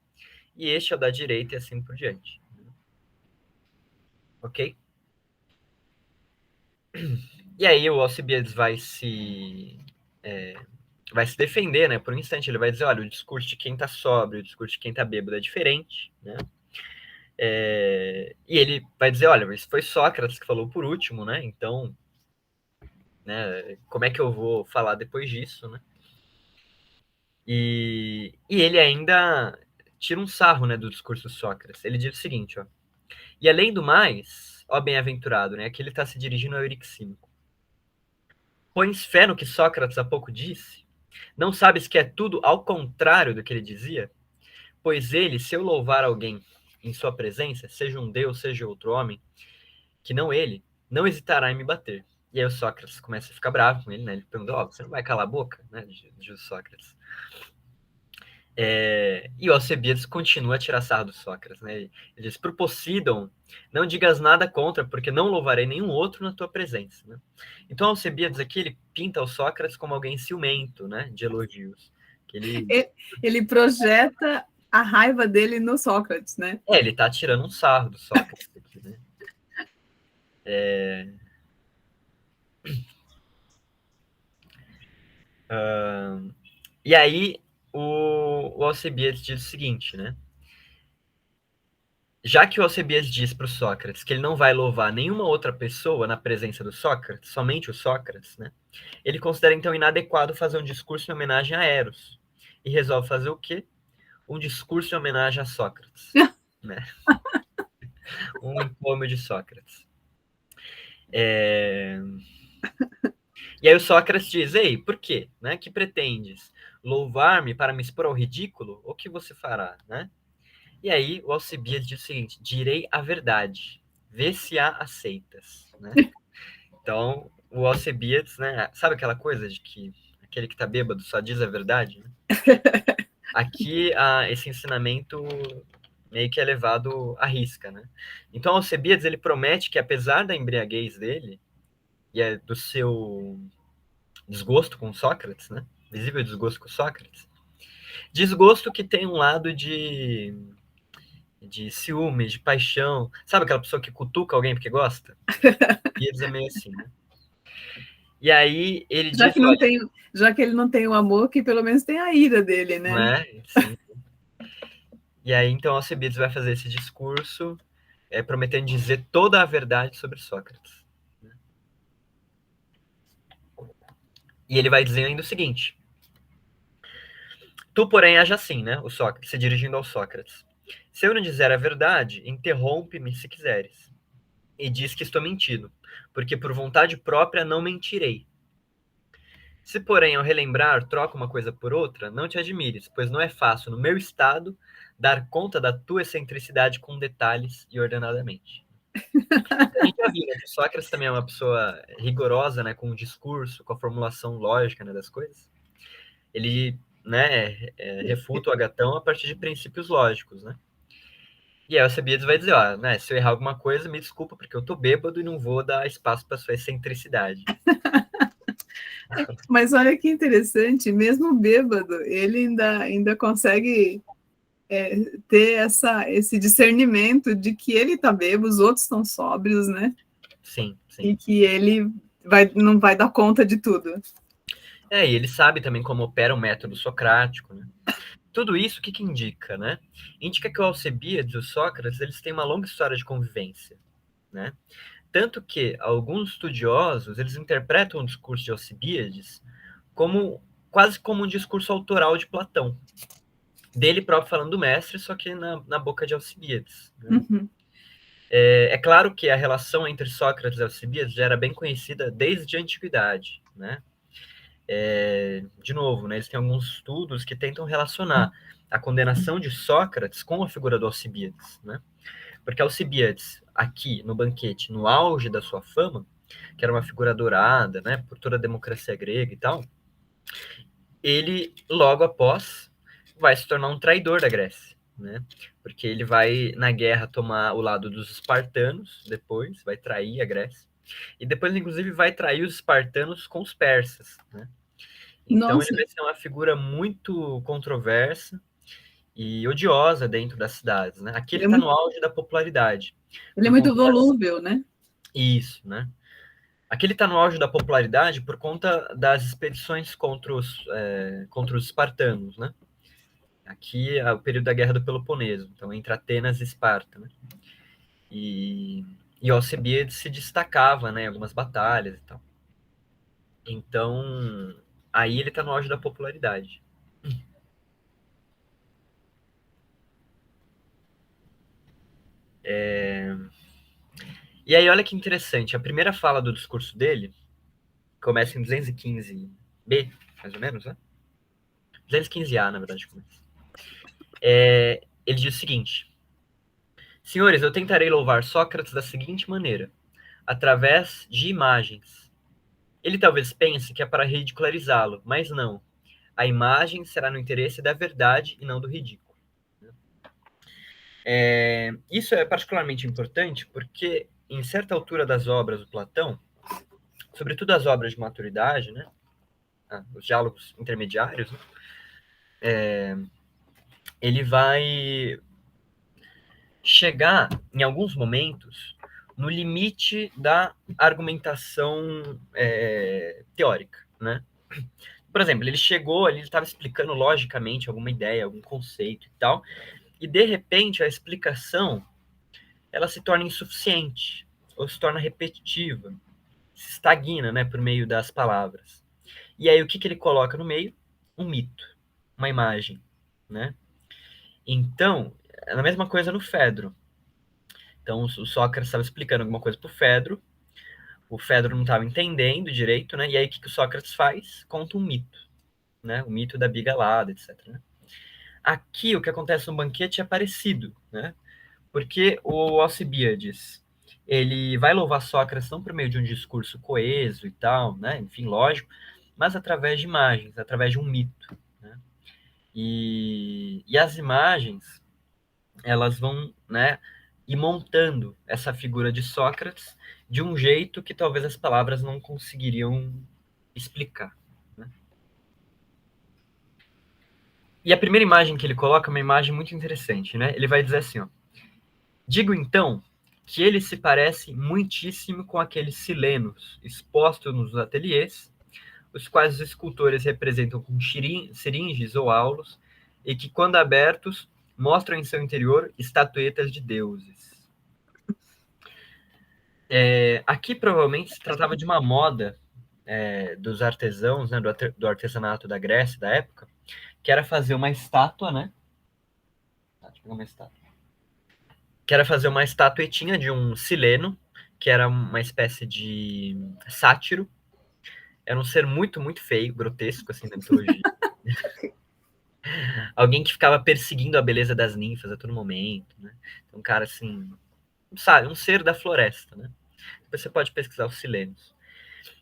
S1: E este é o da direita e assim por diante. Ok? E aí o Alcibiades vai se defender, né? Por um instante, ele vai dizer, olha, o discurso de quem tá sóbrio, o discurso de quem tá bêbado é diferente, né? E ele vai dizer, olha, isso foi Sócrates que falou por último, né? Então, né, como é que eu vou falar depois disso, né? E ele ainda tira um sarro, né, do discurso de Sócrates. Ele diz o seguinte, ó. E além do mais, ó bem-aventurado, né? Aqui ele está se dirigindo ao Erixímaco. Pões fé no que Sócrates há pouco disse? Não sabes que é tudo ao contrário do que ele dizia? Pois ele, se eu louvar alguém em sua presença, seja um deus, seja outro homem, que não ele, não hesitará em me bater. E aí o Sócrates começa a ficar bravo com ele, né? Ele pergunta, ó, você não vai calar a boca, né? Diz Sócrates. E o Alcebiades continua a tirar sarro do Sócrates, né? Ele diz, pro Poseidon, não digas nada contra, porque não louvarei nenhum outro na tua presença, né? Então Alcebiades aqui, ele pinta o Sócrates como alguém ciumento, né? De elogios. Que
S2: ele projeta a raiva dele no Sócrates, né?
S1: Ele tá tirando um sarro do Sócrates aqui, né? E aí o Alcebiades diz o seguinte, né? Já que o Alcebiades diz para o Sócrates que ele não vai louvar nenhuma outra pessoa na presença do Sócrates, somente o Sócrates, né? Ele considera então inadequado fazer um discurso em homenagem a Eros. E resolve fazer o quê? Um discurso em homenagem a Sócrates. Né? Um empome de Sócrates. E aí o Sócrates diz, ei, por quê? Né? Que pretendes? Louvar-me para me expor ao ridículo? O que você fará? Né? E aí o Alcibiades diz o seguinte, direi a verdade, vê se a aceitas. Né? Então, o Alcebiades, né? Sabe aquela coisa de que aquele que tá bêbado só diz a verdade? Né? Aqui, esse ensinamento meio que é levado à risca, né? Então, Alcebiades, ele promete que, apesar da embriaguez dele e do seu desgosto com Sócrates, né? Visível desgosto com Sócrates, desgosto que tem um lado de ciúme, de paixão. Sabe aquela pessoa que cutuca alguém porque gosta? E eles é meio assim, né? E aí ele
S2: Já
S1: diz,
S2: que, não
S1: olha,
S2: tem, já que ele não tem o amor, que pelo menos tem a ira dele,
S1: não
S2: né?
S1: é? Sim. E aí, então, Alcibiades vai fazer esse discurso prometendo dizer toda a verdade sobre Sócrates. Né? E ele vai dizer ainda o seguinte: tu, porém, age assim, né? O Sócrates, se dirigindo ao Sócrates. Se eu não dizer a verdade, interrompe-me se quiseres. E diz que estou mentindo, porque por vontade própria não mentirei. Se, porém, ao relembrar, troca uma coisa por outra, não te admires, pois não é fácil, no meu estado, dar conta da tua excentricidade com detalhes e ordenadamente. A gente já viu, né, que Sócrates também é uma pessoa rigorosa, né, com o discurso, com a formulação lógica, né, das coisas. Ele, né, refuta o Agatão a partir de princípios lógicos, né? E aí o Alcibiades vai dizer, ó, né, se eu errar alguma coisa, me desculpa, porque eu tô bêbado e não vou dar espaço para sua excentricidade.
S2: Mas olha que interessante, mesmo bêbado, ele ainda consegue ter esse discernimento de que ele está bêbado, os outros estão sóbrios, né?
S1: Sim, sim.
S2: E que ele não vai dar conta de tudo.
S1: E ele sabe também como opera o método socrático, né? Tudo isso, o que que indica, né? Indica que o Alcebiades e o Sócrates, eles têm uma longa história de convivência, né? Tanto que alguns estudiosos, eles interpretam o discurso de Alcibíades como quase como um discurso autoral de Platão, dele próprio falando do mestre, só que na boca de Alcibíades, né?
S2: Uhum.
S1: É claro que a relação entre Sócrates e Alcibíades já era bem conhecida desde a antiguidade, né? De novo, né, eles têm alguns estudos que tentam relacionar a condenação de Sócrates com a figura do Alcibíades, né? Porque Alcibíades, aqui no banquete, no auge da sua fama, que era uma figura adorada, né, por toda a democracia grega e tal, ele logo após vai se tornar um traidor da Grécia, né? Porque ele vai na guerra tomar o lado dos espartanos, depois vai trair a Grécia e depois inclusive vai trair os espartanos com os persas, né? Então ele
S2: Nossa,
S1: vai ser uma figura muito controversa e odiosa dentro das cidades, né? Aqui ele
S2: ele é
S1: está no
S2: muito,
S1: auge da popularidade
S2: ele é
S1: por
S2: muito
S1: conta das...
S2: volúvel, né?
S1: Isso, né? Aqui ele está no auge da popularidade por conta das expedições contra os espartanos, né? Aqui é o período da Guerra do Peloponeso, então entre Atenas e Esparta, né? E Alcebiades se destacava, né, em algumas batalhas e tal. Então, aí ele está no auge da popularidade. E aí, olha que interessante, a primeira fala do discurso dele começa em 215b, mais ou menos, né? 215a, na verdade, começa. Ele diz o seguinte: Senhores, eu tentarei louvar Sócrates da seguinte maneira, através de imagens. Ele talvez pense que é para ridicularizá-lo, mas não. A imagem será no interesse da verdade e não do ridículo. Isso é particularmente importante porque, em certa altura das obras do Platão, sobretudo as obras de maturidade, né, os diálogos intermediários, né, ele vai chegar, em alguns momentos, no limite da argumentação teórica, né? Por exemplo, ele chegou ali, ele estava explicando logicamente alguma ideia, algum conceito e tal, e de repente a explicação ela se torna insuficiente ou se torna repetitiva, se estagna, né, por meio das palavras. E aí o que que ele coloca no meio? Um mito, uma imagem, né? Então, é a mesma coisa no Fedro. Então, o Sócrates estava explicando alguma coisa para o Fedro não estava entendendo direito, né? E aí o que, que o Sócrates faz? Conta um mito, né? O mito da bigalada, etc. Né? Aqui, o que acontece no banquete é parecido, né? Porque o Alcibiades, ele vai louvar Sócrates não por meio de um discurso coeso e tal, né? Enfim, lógico, mas através de imagens, através de um mito, né? E as imagens, elas vão, né, ir montando essa figura de Sócrates de um jeito que talvez as palavras não conseguiriam explicar, né? E a primeira imagem que ele coloca é uma imagem muito interessante, né? Ele vai dizer assim, ó: Digo então que ele se parece muitíssimo com aqueles silenos expostos nos ateliês, os quais os escultores representam com seringes ou aulos, e que, quando abertos, mostram em seu interior estatuetas de deuses. Aqui provavelmente se tratava de uma moda dos artesãos, né, do artesanato da Grécia da época, que era fazer uma estátua, né? Deixa eu pegar uma estátua. Que era fazer uma estatuetinha de um sileno, que era uma espécie de sátiro. Era um ser muito, muito feio, grotesco, assim, da mitologia. Alguém que ficava perseguindo a beleza das ninfas a todo momento, né? Um cara, assim, sabe, um ser da floresta, né? Depois você pode pesquisar os silenos.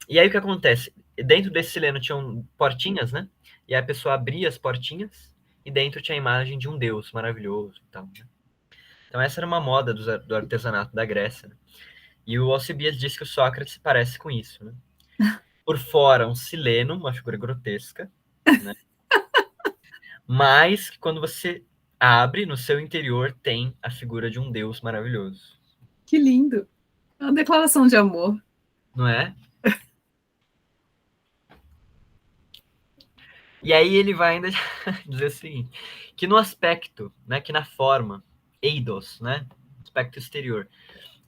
S1: E aí o que acontece? Dentro desse sileno tinham portinhas, né? E aí a pessoa abria as portinhas e dentro tinha a imagem de um deus maravilhoso e tal, né? Então essa era uma moda do artesanato da Grécia, né? E o Alcibiades diz que o Sócrates se parece com isso, né? Por fora, um sileno, uma figura grotesca, né? Mas que quando você abre, no seu interior tem a figura de um deus maravilhoso.
S2: Que lindo. É uma declaração de amor.
S1: Não é? E aí ele vai ainda dizer assim, que no aspecto, né, que na forma, eidos, né, aspecto exterior,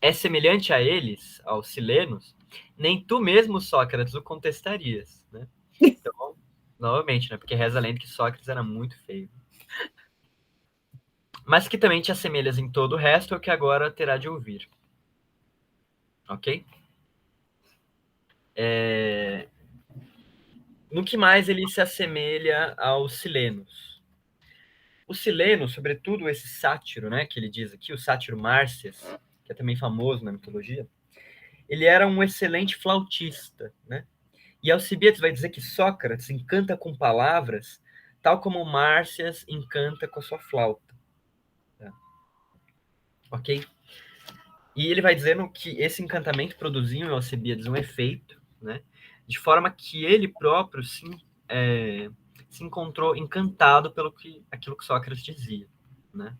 S1: é semelhante a eles, aos silenos, nem tu mesmo, Sócrates, o contestarias, né? Então, novamente, né, porque reza a lenda que Sócrates era muito feio. Mas que também te assemelhas em todo o resto, é o que agora terá de ouvir. Ok? No que mais ele se assemelha aos silenos? O sileno, sobretudo esse sátiro, né, que ele diz aqui, o sátiro Márcias, que é também famoso na mitologia, ele era um excelente flautista, né? E Alcibiades vai dizer que Sócrates encanta com palavras, tal como Márcias encanta com a sua flauta. Tá? Ok? E ele vai dizendo que esse encantamento produziu em Alcibiades um efeito, né? De forma que ele próprio se encontrou encantado pelo aquilo que Sócrates dizia, né?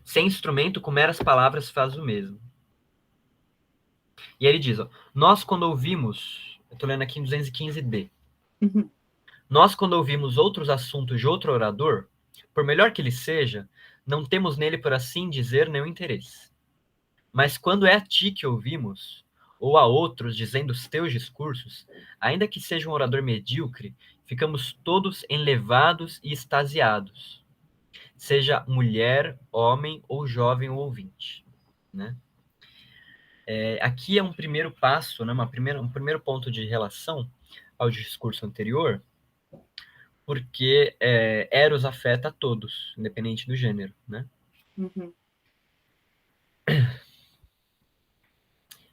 S1: Sem instrumento, com meras palavras, faz o mesmo. E aí ele diz, ó, nós quando ouvimos, eu estou lendo aqui em 215D,
S2: Uhum.
S1: nós quando ouvimos outros assuntos de outro orador, por melhor que ele seja, não temos nele, por assim dizer, nenhum interesse. Mas quando é a ti que ouvimos, ou a outros dizendo os teus discursos, ainda que seja um orador medíocre, ficamos todos enlevados e extasiados, seja mulher, homem ou jovem ou ouvinte, né? Aqui é um primeiro passo, né, um primeiro ponto de relação ao discurso anterior, porque Eros afeta a todos, independente do gênero, né?
S2: Uhum.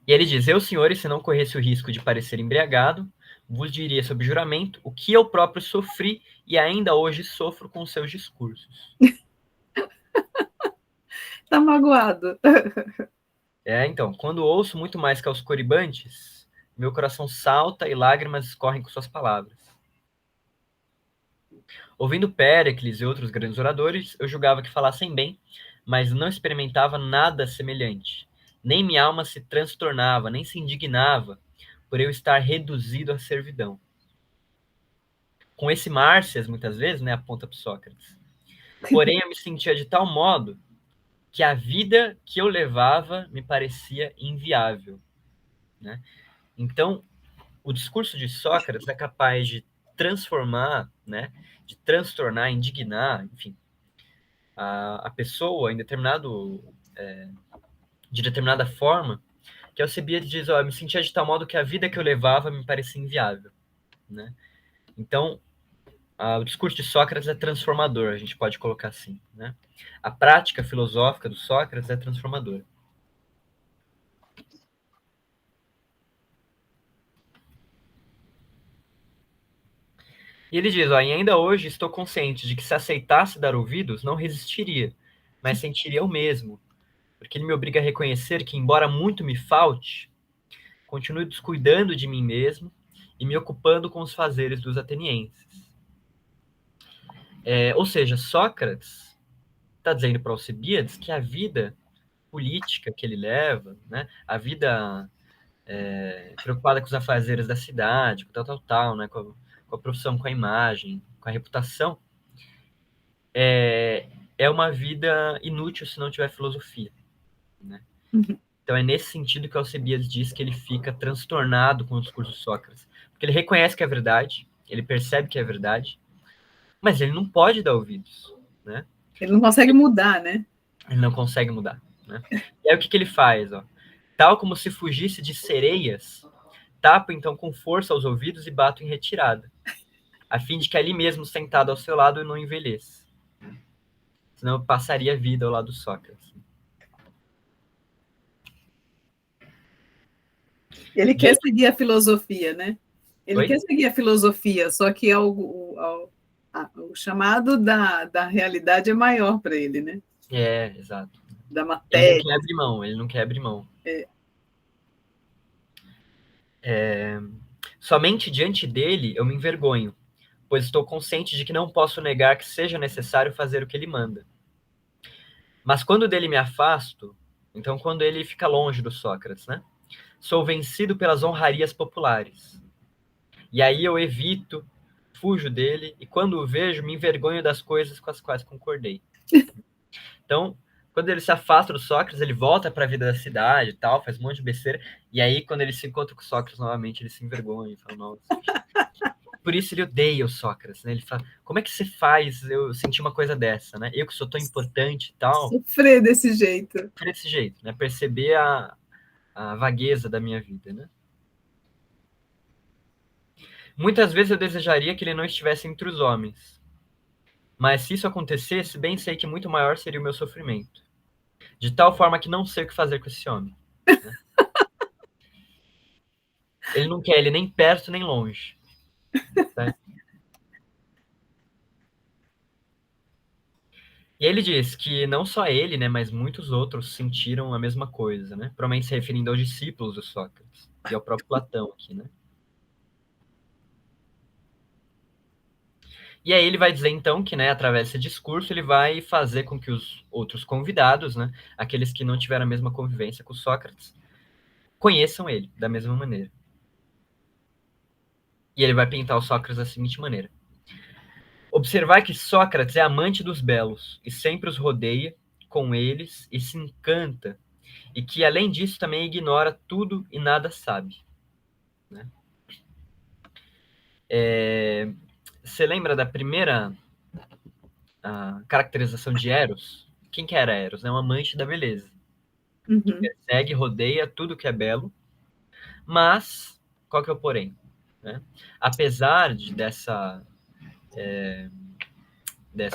S1: E ele diz, eu, senhores, se não corresse o risco de parecer embriagado, vos diria sob juramento o que eu próprio sofri e ainda hoje sofro com seus discursos.
S2: Tá magoado.
S1: Então, quando ouço muito mais que aos coribantes, meu coração salta e lágrimas escorrem com suas palavras. Ouvindo Péricles e outros grandes oradores, eu julgava que falassem bem, mas não experimentava nada semelhante. Nem minha alma se transtornava, nem se indignava por eu estar reduzido à servidão. Com esse Márcias, muitas vezes, né, aponta para Sócrates. Porém, eu me sentia de tal modo que a vida que eu levava me parecia inviável, né? Então, o discurso de Sócrates é capaz de transformar, né, de transtornar, indignar, enfim, a pessoa em de determinada forma, que Alcibiades diz, ó, eu me sentia de tal modo que a vida que eu levava me parecia inviável, né? Então, o discurso de Sócrates é transformador, a gente pode colocar assim, né? A prática filosófica do Sócrates é transformadora. E ele diz, ó, e ainda hoje estou consciente de que se aceitasse dar ouvidos, não resistiria, mas sentiria o mesmo, porque ele me obriga a reconhecer que, embora muito me falte, continuo descuidando de mim mesmo e me ocupando com os fazeres dos atenienses. Ou seja, Sócrates está dizendo para Alcibiades que a vida política que ele leva, né, a vida preocupada com os afazeres da cidade, com tal, né, com a profissão, com a imagem, com a reputação, é uma vida inútil se não tiver filosofia, né?
S2: Uhum.
S1: Então é nesse sentido que Alcibiades diz que ele fica transtornado com o discurso de Sócrates, porque ele reconhece que é verdade, ele percebe que é verdade, mas ele não pode dar ouvidos, né?
S2: Ele não consegue mudar, né?
S1: Ele não consegue mudar, né? E aí o que ele faz, ó? Tal como se fugisse de sereias, tapo então com força os ouvidos e bato em retirada, a fim de que ali mesmo sentado ao seu lado eu não envelheça. Senão eu passaria a vida ao lado do Sócrates.
S2: Ele quer
S1: Diante...
S2: seguir a filosofia, né? Ele
S1: Oi?
S2: quer seguir a filosofia, só que o chamado da realidade é maior para ele, né?
S1: Exato.
S2: Da
S1: Ele não
S2: matéria.
S1: quer abrir mão, ele não quer abrir mão.
S2: É.
S1: Somente diante dele eu me envergonho, pois estou consciente de que não posso negar que seja necessário fazer o que ele manda. Mas quando dele me afasto, então quando ele fica longe do Sócrates, né? Sou vencido pelas honrarias populares. E aí eu evito, fujo dele, e quando o vejo, me envergonho das coisas com as quais concordei. Então, quando ele se afasta do Sócrates, ele volta para a vida da cidade e tal, faz um monte de besteira, e aí quando ele se encontra com o Sócrates novamente, ele se envergonha e fala, nossa. Por isso ele odeia o Sócrates, né? Ele fala, como é que você faz eu sentir uma coisa dessa, né? Eu que sou tão importante e tal.
S2: Sofrer desse jeito.
S1: Desse jeito, né? Perceber a vagueza da minha vida, né? Muitas vezes eu desejaria que ele não estivesse entre os homens. Mas se isso acontecesse, bem sei que muito maior seria o meu sofrimento. De tal forma que não sei o que fazer com esse homem. Né? Ele não quer ele nem perto nem longe. Tá? E aí ele diz que não só ele, né, mas muitos outros sentiram a mesma coisa, né? Provavelmente se referindo aos discípulos do Sócrates e ao próprio Platão aqui, né? E aí ele vai dizer então que, né, através desse discurso, ele vai fazer com que os outros convidados, né, aqueles que não tiveram a mesma convivência com Sócrates, conheçam ele da mesma maneira. E ele vai pintar o Sócrates da seguinte maneira: observar que Sócrates é amante dos belos e sempre os rodeia com eles e se encanta, e que além disso também ignora tudo e nada sabe. Né? Você lembra da primeira caracterização de Eros? Quem que era Eros? É um amante da beleza. Que persegue, rodeia tudo que é belo, mas qual que é o porém? Né? Apesar dessa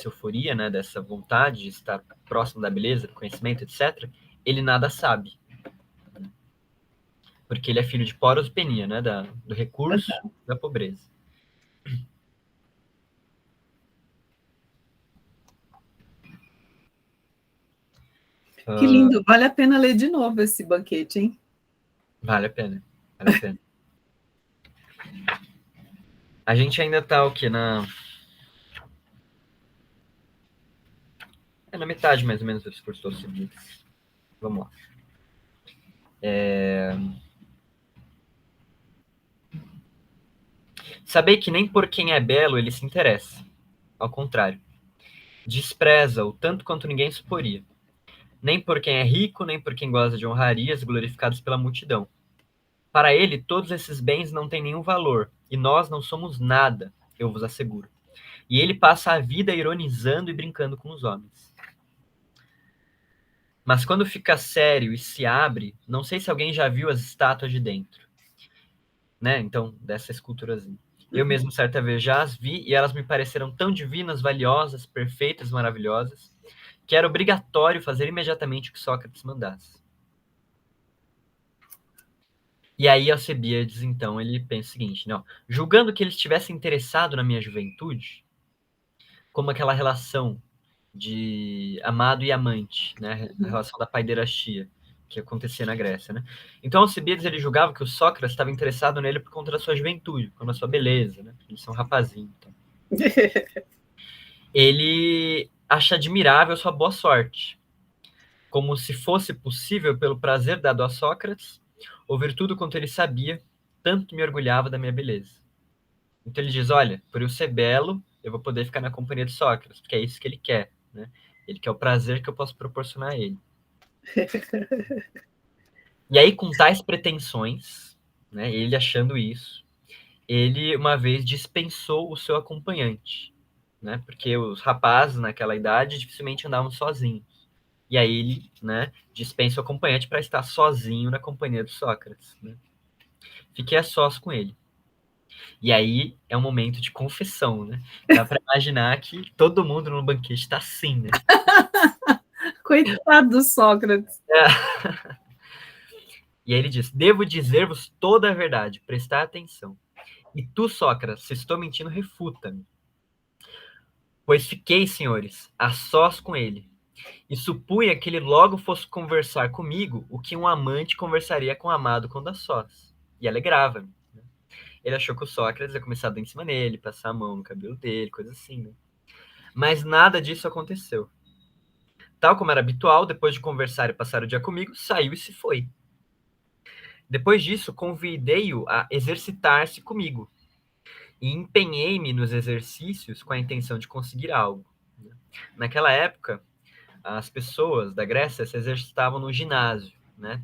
S1: euforia, né, dessa vontade de estar próximo da beleza, do conhecimento, etc., ele nada sabe. Porque ele é filho de Poros e Penia, né, do recurso, da pobreza.
S2: Que lindo, vale a pena ler de novo esse banquete, hein?
S1: Vale a pena, vale a pena. A gente ainda tá o quê? Na metade, mais ou menos, do discurso do Alcibiades. Vamos lá. Saber que nem por quem é belo ele se interessa. Ao contrário. Despreza-o tanto quanto ninguém suporia. Nem por quem é rico, nem por quem goza de honrarias glorificados pela multidão. Para ele, todos esses bens não têm nenhum valor, e nós não somos nada, eu vos asseguro. E ele passa a vida ironizando e brincando com os homens. Mas quando fica sério e se abre, não sei se alguém já viu as estátuas de dentro. Né? Então, dessa esculturazinha. Eu mesmo, certa vez, já as vi e elas me pareceram tão divinas, valiosas, perfeitas, maravilhosas, que era obrigatório fazer imediatamente o que Sócrates mandasse. E aí Alcebiades, então, ele pensa o seguinte, não, julgando que ele estivesse interessado na minha juventude, como aquela relação de amado e amante, né, a relação da paiderastia, que acontecia na Grécia, né? Então Alcebiades, ele julgava que o Sócrates estava interessado nele por conta da sua juventude, por conta da sua beleza, né? Eles são rapazinhos. Então. Ele acha admirável a sua boa sorte, como se fosse possível, pelo prazer dado a Sócrates, ouvir tudo quanto ele sabia, tanto me orgulhava da minha beleza. Então ele diz, olha, por eu ser belo, eu vou poder ficar na companhia de Sócrates, porque é isso que ele quer, né? Ele quer o prazer que eu posso proporcionar a ele. E aí, com tais pretensões, né, ele achando isso, ele uma vez dispensou o seu acompanhante, né? Porque os rapazes naquela idade dificilmente andavam sozinhos. E aí ele, né, dispensa o acompanhante para estar sozinho na companhia do Sócrates. Né? Fiquei a sós com ele. E aí é um momento de confissão, né? Dá para imaginar que todo mundo no banquete está assim, né?
S2: Coitado do Sócrates.
S1: E aí ele diz, devo dizer-vos toda a verdade, prestar atenção. E tu, Sócrates, se estou mentindo, refuta-me. Pois fiquei, senhores, a sós com ele, e supunha que ele logo fosse conversar comigo o que um amante conversaria com um amado quando a sós. E alegrava-me. Né? Ele achou que o Sócrates ia começar a dar em cima nele, passar a mão no cabelo dele, coisa assim, né? Mas nada disso aconteceu. Tal como era habitual, depois de conversar e passar o dia comigo, saiu e se foi. Depois disso, convidei-o a exercitar-se comigo. e empenhei-me nos exercícios com a intenção de conseguir algo. Naquela época, as pessoas da Grécia se exercitavam no ginásio, né?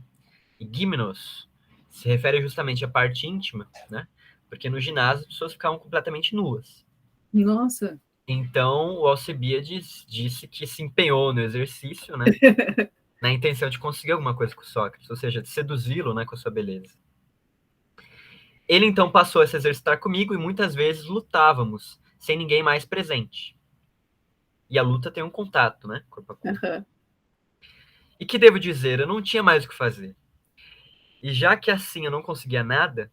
S1: E gymnos se refere justamente à parte íntima, né? Porque no ginásio as pessoas ficavam completamente nuas.
S2: Nossa.
S1: Então, o Alcibiades disse que se empenhou no exercício, né? Na intenção de conseguir alguma coisa com Sócrates, ou seja, de seduzi-lo, né, com a sua beleza. Ele então passou a se exercitar comigo e muitas vezes lutávamos, sem ninguém mais presente. E a luta tem um contato, né, corpo a corpo.
S2: Uhum.
S1: E que devo dizer, eu não tinha mais o que fazer. E já que assim eu não conseguia nada,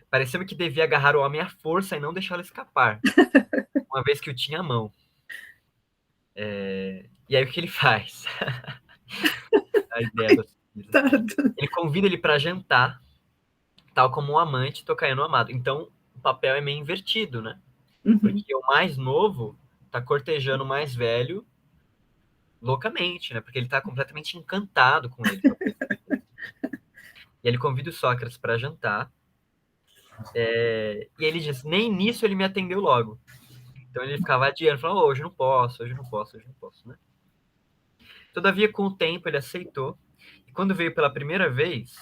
S1: pareceu-me que devia agarrar o homem à força e não deixá-lo escapar, uma vez que o tinha à mão. E aí o que ele faz? A ideia do ele convida ele para jantar, tal como um amante tocaria no amado. Então, o papel é meio invertido, né?
S2: Uhum.
S1: Porque o mais novo tá cortejando o mais velho loucamente, né? Porque ele tá completamente encantado com ele. E ele convida o Sócrates para jantar. E ele diz, nem nisso ele me atendeu logo. Então ele ficava adiando, falando, oh, hoje não posso, hoje não posso, hoje não posso, né? Todavia, com o tempo, ele aceitou. E quando veio pela primeira vez,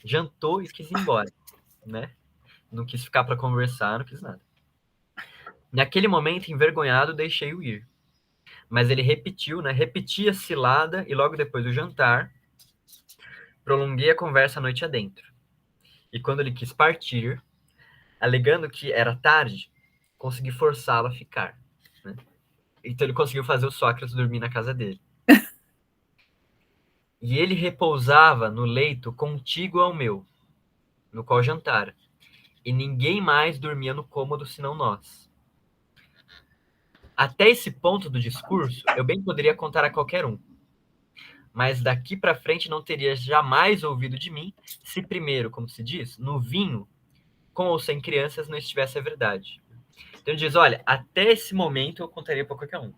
S1: jantou e quis ir embora, né? Não quis ficar para conversar, não quis nada. Naquele momento, envergonhado, deixei-o ir. Mas ele repetiu, né? Repeti a cilada e logo depois do jantar, prolonguei a conversa a noite adentro. E quando ele quis partir, alegando que era tarde, consegui forçá-lo a ficar, né? Então ele conseguiu fazer o Sócrates dormir na casa dele. E ele repousava no leito contíguo ao meu, no qual jantara. E ninguém mais dormia no cômodo senão nós. Até esse ponto do discurso, eu bem poderia contar a qualquer um. Mas daqui para frente não teria jamais ouvido de mim, se primeiro, como se diz, no vinho, com ou sem crianças, não estivesse a verdade. Então ele diz, olha, até esse momento eu contaria para qualquer um.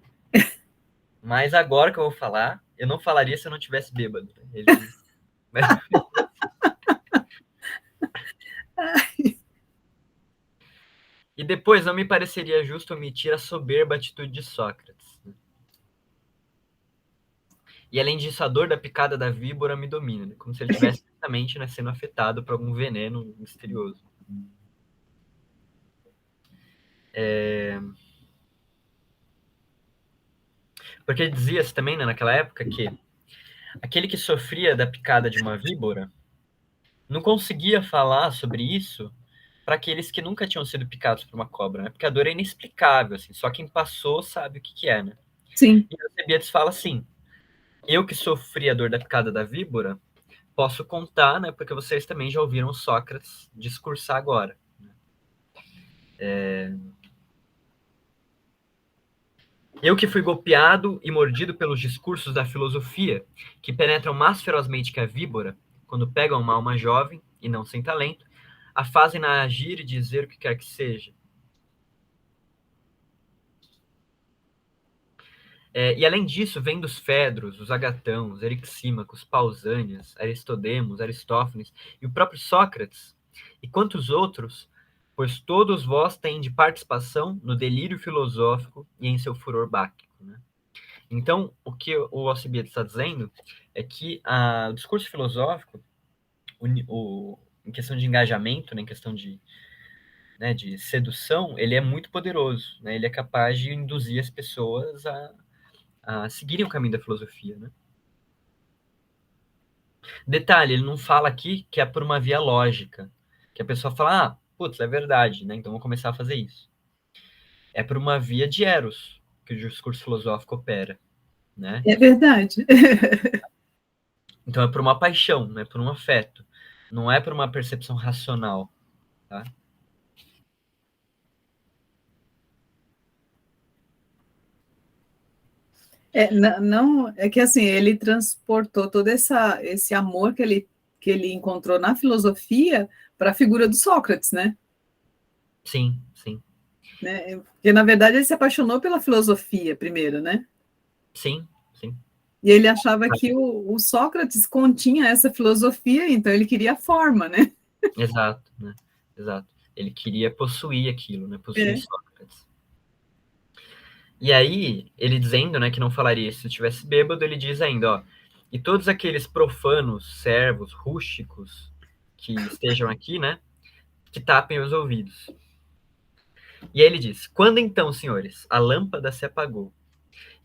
S1: Mas agora que eu vou falar, eu não falaria se eu não tivesse bêbado. Ele diz. Mas... E depois não me pareceria justo omitir a soberba atitude de Sócrates. E além disso, a dor da picada da víbora me domina, né? Como se ele estivesse justamente, né, sendo afetado por algum veneno misterioso. Porque dizia-se também, né, naquela época, que aquele que sofria da picada de uma víbora não conseguia falar sobre isso para aqueles que nunca tinham sido picados por uma cobra, né? Porque a dor é inexplicável, assim, só quem passou sabe o que é, né?
S2: Sim.
S1: E Alcibiades fala assim, eu que sofri a dor da picada da víbora, posso contar, né, porque vocês também já ouviram Sócrates discursar agora. Eu que fui golpeado e mordido pelos discursos da filosofia, que penetram mais ferozmente que a víbora, quando pegam uma alma jovem, e não sem talento, a fazem-na agir e dizer o que quer que seja. E além disso, vem dos Fedros, os Agatãos, Erixímacos, Pausânias, Aristodemos, Aristófanes e o próprio Sócrates, e quantos outros, pois todos vós têm de participação no delírio filosófico e em seu furor báquico, né? Então, o que o Alcibiades está dizendo é que o discurso filosófico, em questão de engajamento, né, em questão né, de sedução, ele é muito poderoso, né? Ele é capaz de induzir as pessoas a seguirem o caminho da filosofia, né? Detalhe, ele não fala aqui que é por uma via lógica, que a pessoa fala, putz, é verdade, né? Então vou começar a fazer isso. É por uma via de eros que o discurso filosófico opera, né?
S2: É verdade.
S1: Então é por uma paixão, né? Por um afeto. Não é por uma percepção racional, tá?
S2: Não, é que assim, ele transportou todo esse amor que ele encontrou na filosofia para a figura do Sócrates, né?
S1: Sim, sim.
S2: Né? Porque, na verdade, ele se apaixonou pela filosofia primeiro, né?
S1: Sim, sim.
S2: E ele achava que o Sócrates continha essa filosofia, então ele queria a forma, né?
S1: Exato, né? Exato. Ele queria possuir aquilo, né? Possuir Sócrates. E aí, ele dizendo, né, que não falaria isso se estivesse bêbado, ele diz ainda, ó, e todos aqueles profanos, servos, rústicos que estejam aqui, né, que tapem os ouvidos. E aí ele diz, quando então, senhores, a lâmpada se apagou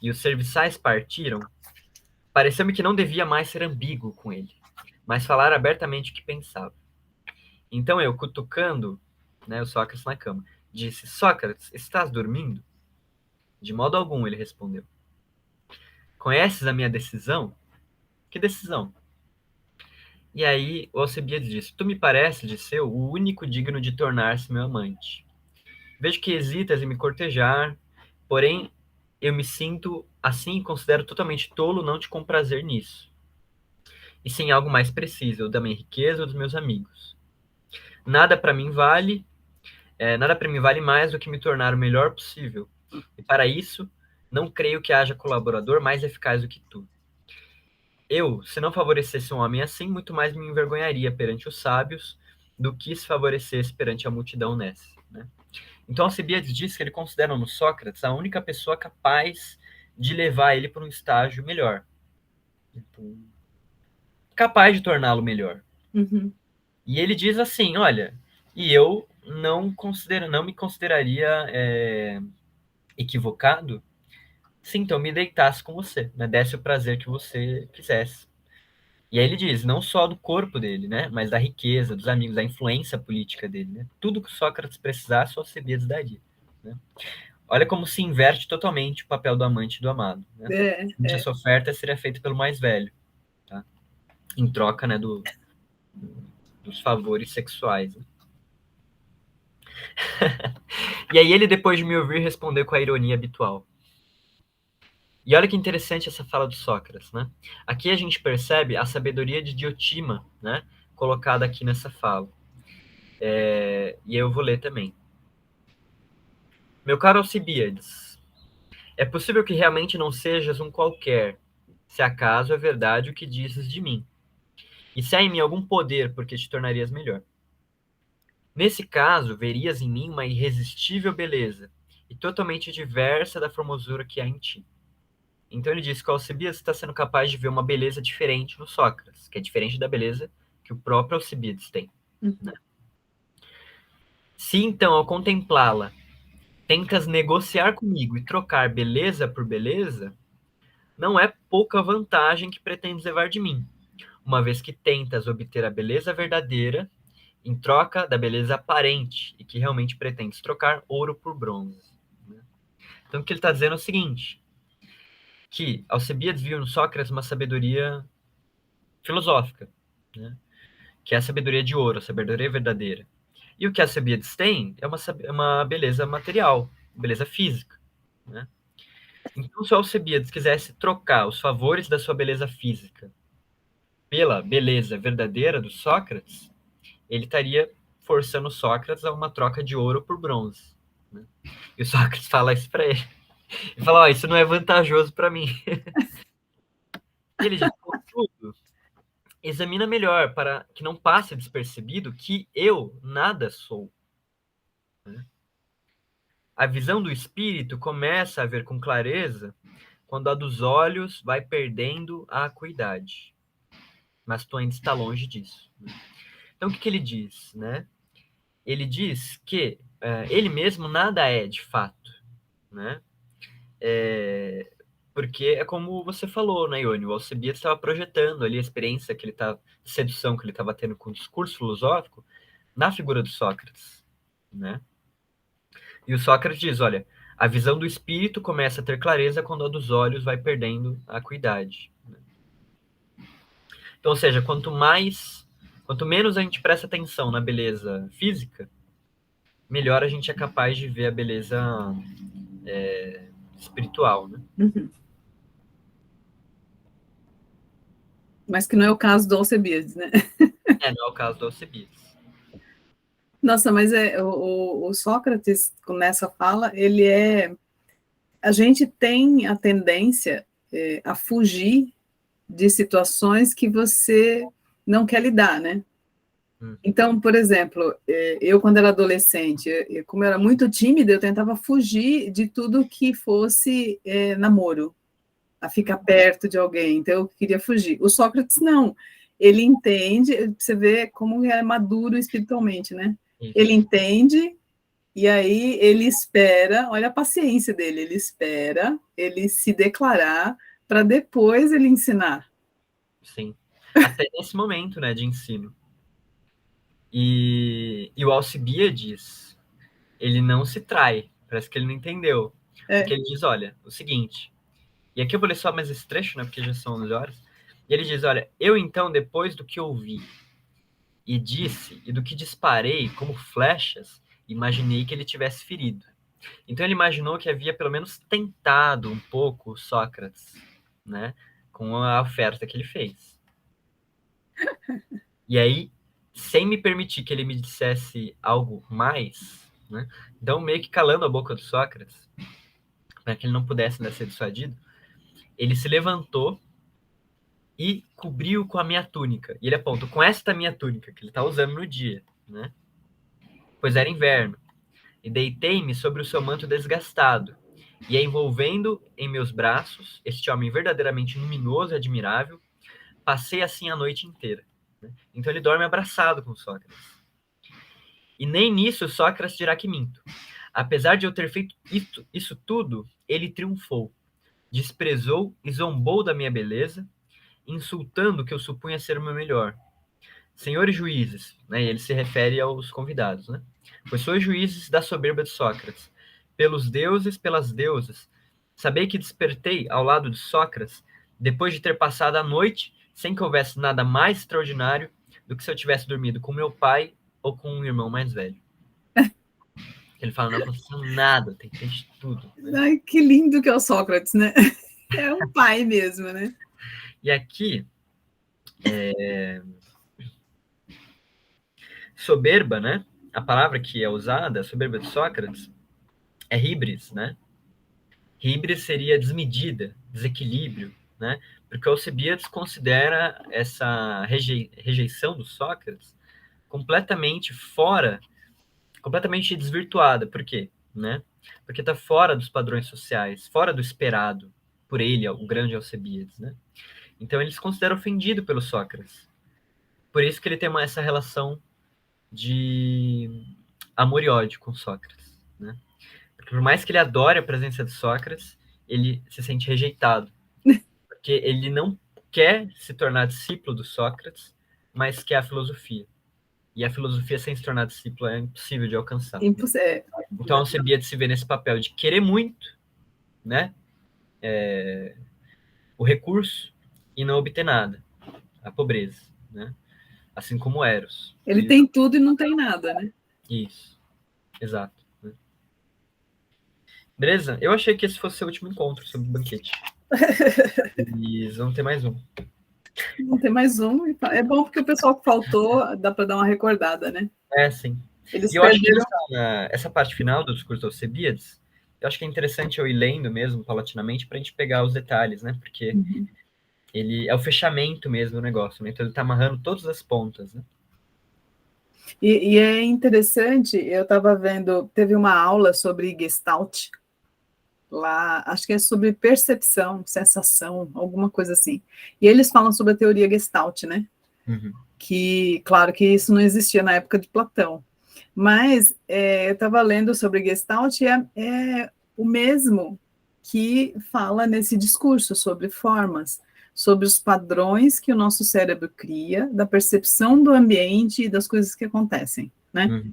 S1: e os serviçais partiram, pareceu-me que não devia mais ser ambíguo com ele, mas falar abertamente o que pensava. Então eu, cutucando, né, o Sócrates na cama, disse, Sócrates, estás dormindo? De modo algum, ele respondeu. Conheces a minha decisão? Que decisão? E aí o Alcebiades disse, tu me pareces de ser o único digno de tornar-se meu amante. Vejo que hesitas em me cortejar, porém eu me sinto assim e considero totalmente tolo não te comprazer nisso. E sem algo mais preciso, da minha riqueza ou dos meus amigos. Nada para mim vale, nada para mim vale mais do que me tornar o melhor possível. E para isso, não creio que haja colaborador mais eficaz do que tu. Eu, se não favorecesse um homem assim, muito mais me envergonharia perante os sábios do que se favorecesse perante a multidão nessa, né? Então, Alcebiades diz que ele considera no Sócrates a única pessoa capaz de levar ele para um estágio melhor. Capaz de torná-lo melhor.
S2: Uhum.
S1: E ele diz assim, olha, e eu não me consideraria equivocado se então me deitasse com você, né? Desse o prazer que você quisesse. E aí ele diz, não só do corpo dele, né? Mas da riqueza, dos amigos, da influência política dele, né? Tudo que Sócrates precisasse, o Alcebiades daria, né? Olha como se inverte totalmente o papel do amante e do amado, né? Essa oferta seria feita pelo mais velho, tá? Em troca, né, dos favores sexuais. Né? E aí ele, depois de me ouvir, respondeu com a ironia habitual. E olha que interessante essa fala do Sócrates, né? Aqui a gente percebe a sabedoria de Diotima, né? Colocada aqui nessa fala. E eu vou ler também. Meu caro Alcibiades, é possível que realmente não sejas um qualquer, se acaso é verdade o que dizes de mim. E se há em mim algum poder porque te tornarias melhor. Nesse caso, verias em mim uma irresistível beleza, e totalmente diversa da formosura que há em ti. Então ele diz que o Alcibiades está sendo capaz de ver uma beleza diferente no Sócrates, que é diferente da beleza que o próprio Alcibiades tem. Né? Se então, ao contemplá-la, tentas negociar comigo e trocar beleza por beleza, não é pouca vantagem que pretendes levar de mim, uma vez que tentas obter a beleza verdadeira em troca da beleza aparente e que realmente pretendes trocar ouro por bronze. Né? Então o que ele está dizendo é o seguinte, que Alcebiades viu no Sócrates uma sabedoria filosófica, né? Que é a sabedoria de ouro, a sabedoria verdadeira. E o que Alcebiades tem é uma beleza material, beleza física. Né? Então, se o Alcebiades quisesse trocar os favores da sua beleza física pela beleza verdadeira do Sócrates, ele estaria forçando Sócrates a uma troca de ouro por bronze. Né? E o Sócrates fala isso para ele. Ele fala, ó, isso não é vantajoso para mim. E ele diz, contudo, examina melhor para que não passe despercebido que eu nada sou. Né? A visão do espírito começa a ver com clareza quando a dos olhos vai perdendo a acuidade. Mas tu ainda está longe disso. Né? Então, o que ele diz? Né? Ele diz que ele mesmo nada é de fato. Né? Porque é como você falou, né, Ione? O Alcebiades estava projetando ali a experiência que ele estava, sedução que ele estava tendo com o discurso filosófico na figura do Sócrates, né? E o Sócrates diz, olha, a visão do espírito começa a ter clareza quando a dos olhos vai perdendo a acuidade. Né? Então, ou seja, quanto menos a gente presta atenção na beleza física, melhor a gente é capaz de ver a beleza espiritual, né?
S2: Uhum. Mas que não é o caso do Alcebiades, né?
S1: Não é o caso do Alcebiades.
S2: Nossa, mas o Sócrates, nessa fala, ele é... A gente tem a tendência a fugir de situações que você não quer lidar, né? Então, por exemplo, eu quando era adolescente, como eu era muito tímida, eu tentava fugir de tudo que fosse namoro, a ficar perto de alguém, então eu queria fugir. O Sócrates não, ele entende, você vê como ele é maduro espiritualmente, né? Ele
S1: Isso.
S2: entende, e aí ele espera, olha a paciência dele, ele espera ele se declarar para depois ele ensinar.
S1: Sim. Até nesse momento, né, de ensino. E o Alcibiades, ele não se trai. Parece que ele não entendeu. Porque ele diz, olha, o seguinte... E aqui eu vou ler só mais esse trecho, né, porque já são 11 horas. E ele diz, olha, eu então, depois do que ouvi e disse, e do que disparei como flechas, imaginei que ele tivesse ferido. Então ele imaginou que havia pelo menos tentado um pouco Sócrates, né, com a oferta que ele fez. E aí, sem me permitir que ele me dissesse algo mais, né, então meio que calando a boca do Sócrates, para que ele não pudesse ser dissuadido, ele se levantou e cobriu com a minha túnica. E ele aponta, com esta minha túnica, que ele está usando no dia, né? Pois era inverno. E deitei-me sobre o seu manto desgastado, e envolvendo em meus braços este homem verdadeiramente luminoso e admirável, passei assim a noite inteira. Então ele dorme abraçado com Sócrates. E nem nisso Sócrates dirá que minto. Apesar de eu ter feito isso tudo, ele triunfou. Desprezou e zombou da minha beleza, insultando o que eu supunha ser o meu melhor. Senhores juízes, né? E ele se refere aos convidados, né? Pois sois juízes da soberba de Sócrates. Pelos deuses, pelas deusas. Sabei que despertei ao lado de Sócrates, depois de ter passado a noite sem que houvesse nada mais extraordinário do que se eu tivesse dormido com meu pai ou com um irmão mais velho. Ele fala, não aconteceu nada, tentei de tudo. Né?
S2: Ai, que lindo que é o Sócrates, né? É um pai mesmo, né?
S1: E aqui, soberba, né? A palavra que é usada, soberba de Sócrates, é híbris, né? Híbris seria desmedida, desequilíbrio, né? Porque Alcibiades considera essa rejeição do Sócrates completamente fora, completamente desvirtuada. Por quê? Né? Porque está fora dos padrões sociais, fora do esperado por ele, o grande Alcibiades, né? Então ele se considera ofendido pelo Sócrates. Por isso que ele tem essa relação de amor e ódio com Sócrates, né? Porque por mais que ele adore a presença de Sócrates, ele se sente rejeitado, porque ele não quer se tornar discípulo do Sócrates, mas quer a filosofia. E a filosofia sem se tornar discípulo é impossível de alcançar. Então Alcibiades se vê nesse papel de querer muito, né, o recurso e não obter nada, a pobreza, né? Assim como Eros.
S2: Ele tem tudo e não tem nada, né?
S1: Isso, exato. Beleza? Eu achei que esse fosse o último encontro sobre o banquete. E vamos ter mais um.
S2: Não tem mais um. É bom porque o pessoal que faltou dá para dar uma recordada, né?
S1: É, sim.
S2: Eles
S1: e eu acho que essa parte final do discurso do Alcibiades, eu acho que é interessante eu ir lendo mesmo, paulatinamente, para a gente pegar os detalhes, né? Porque ele é o fechamento mesmo do negócio, né? Então ele está amarrando todas as pontas, né?
S2: E é interessante, eu estava vendo, teve uma aula sobre Gestalt, lá, acho que é sobre percepção, sensação, alguma coisa assim. E eles falam sobre a teoria Gestalt, né? Que, claro, que isso não existia na época de Platão. Mas eu estava lendo sobre Gestalt e é o mesmo que fala nesse discurso sobre formas, sobre os padrões que o nosso cérebro cria, da percepção do ambiente e das coisas que acontecem, né?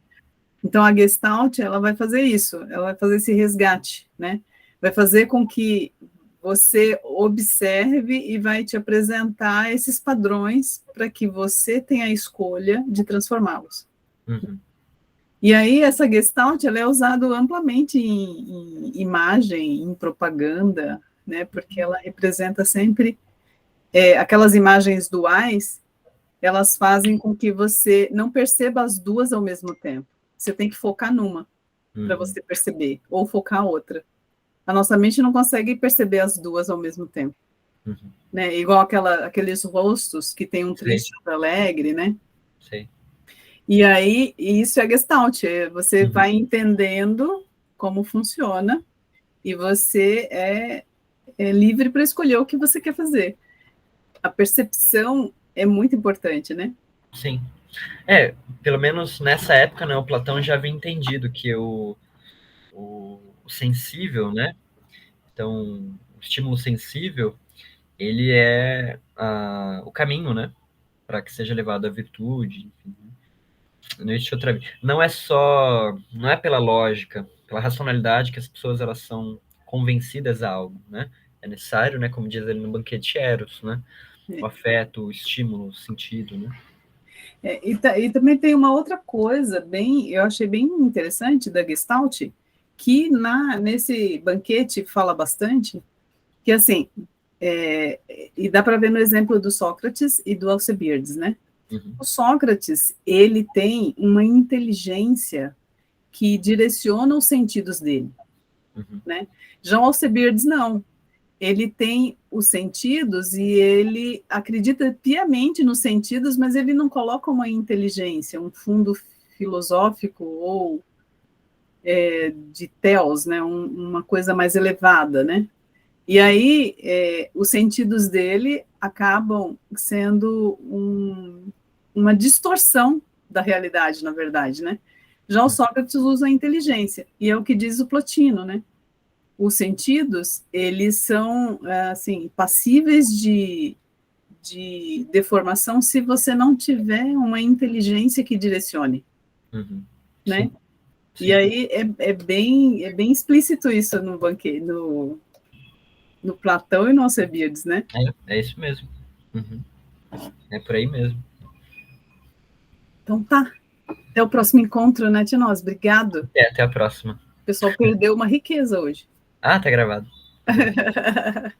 S2: Então, a Gestalt, ela vai fazer isso, ela vai fazer esse resgate, né? Vai fazer com que você observe e vai te apresentar esses padrões para que você tenha a escolha de transformá-los. E aí, essa Gestalt, ela é usada amplamente em imagem, em propaganda, né? Porque ela representa sempre aquelas imagens duais, elas fazem com que você não perceba as duas ao mesmo tempo. Você tem que focar numa para você perceber, ou focar a outra. A nossa mente não consegue perceber as duas ao mesmo tempo. Né? Igual aqueles rostos que tem um trecho alegre, né?
S1: Sim.
S2: E aí, isso é Gestalt, você
S1: Uhum.
S2: vai entendendo como funciona e você é livre para escolher o que você quer fazer. A percepção é muito importante, né?
S1: Sim. Pelo menos nessa época, né, o Platão já havia entendido que o sensível, né? Então, o estímulo sensível, ele é o caminho, né? Para que seja levado à virtude, enfim. Não existe outra. Não é pela lógica, pela racionalidade que as pessoas elas são convencidas a algo, né? É necessário, né? Como diz ali no Banquete Eros, né? O afeto, o estímulo, o sentido, né?
S2: E também tem uma outra coisa eu achei bem interessante da Gestalt, que nesse banquete fala bastante, que assim, e dá para ver no exemplo do Sócrates e do Alcibiades, né?
S1: Uhum.
S2: O Sócrates, ele tem uma inteligência que direciona os sentidos dele,
S1: Uhum.
S2: né? Já o Alcibiades, não. Ele tem os sentidos e ele acredita piamente nos sentidos, mas ele não coloca uma inteligência, um fundo filosófico ou de teos, né? Uma coisa mais elevada, né? E aí, os sentidos dele acabam sendo uma distorção da realidade, na verdade, né? Já o Sócrates usa a inteligência, e é o que diz o Plotino, né? Os sentidos, eles são, assim, passíveis de deformação se você não tiver uma inteligência que direcione,
S1: Uhum.
S2: né?
S1: Sim,
S2: E
S1: sim.
S2: aí é bem explícito isso no Platão e no Alcebiades, né?
S1: É isso mesmo. Uhum. É por aí mesmo.
S2: Então tá. Até o próximo encontro, né, Tinós? Obrigado.
S1: Até a próxima.
S2: O pessoal perdeu uma riqueza hoje.
S1: Ah, tá gravado. Tá bom.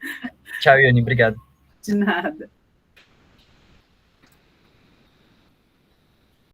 S1: Tchau, Iane. Obrigado.
S2: De nada.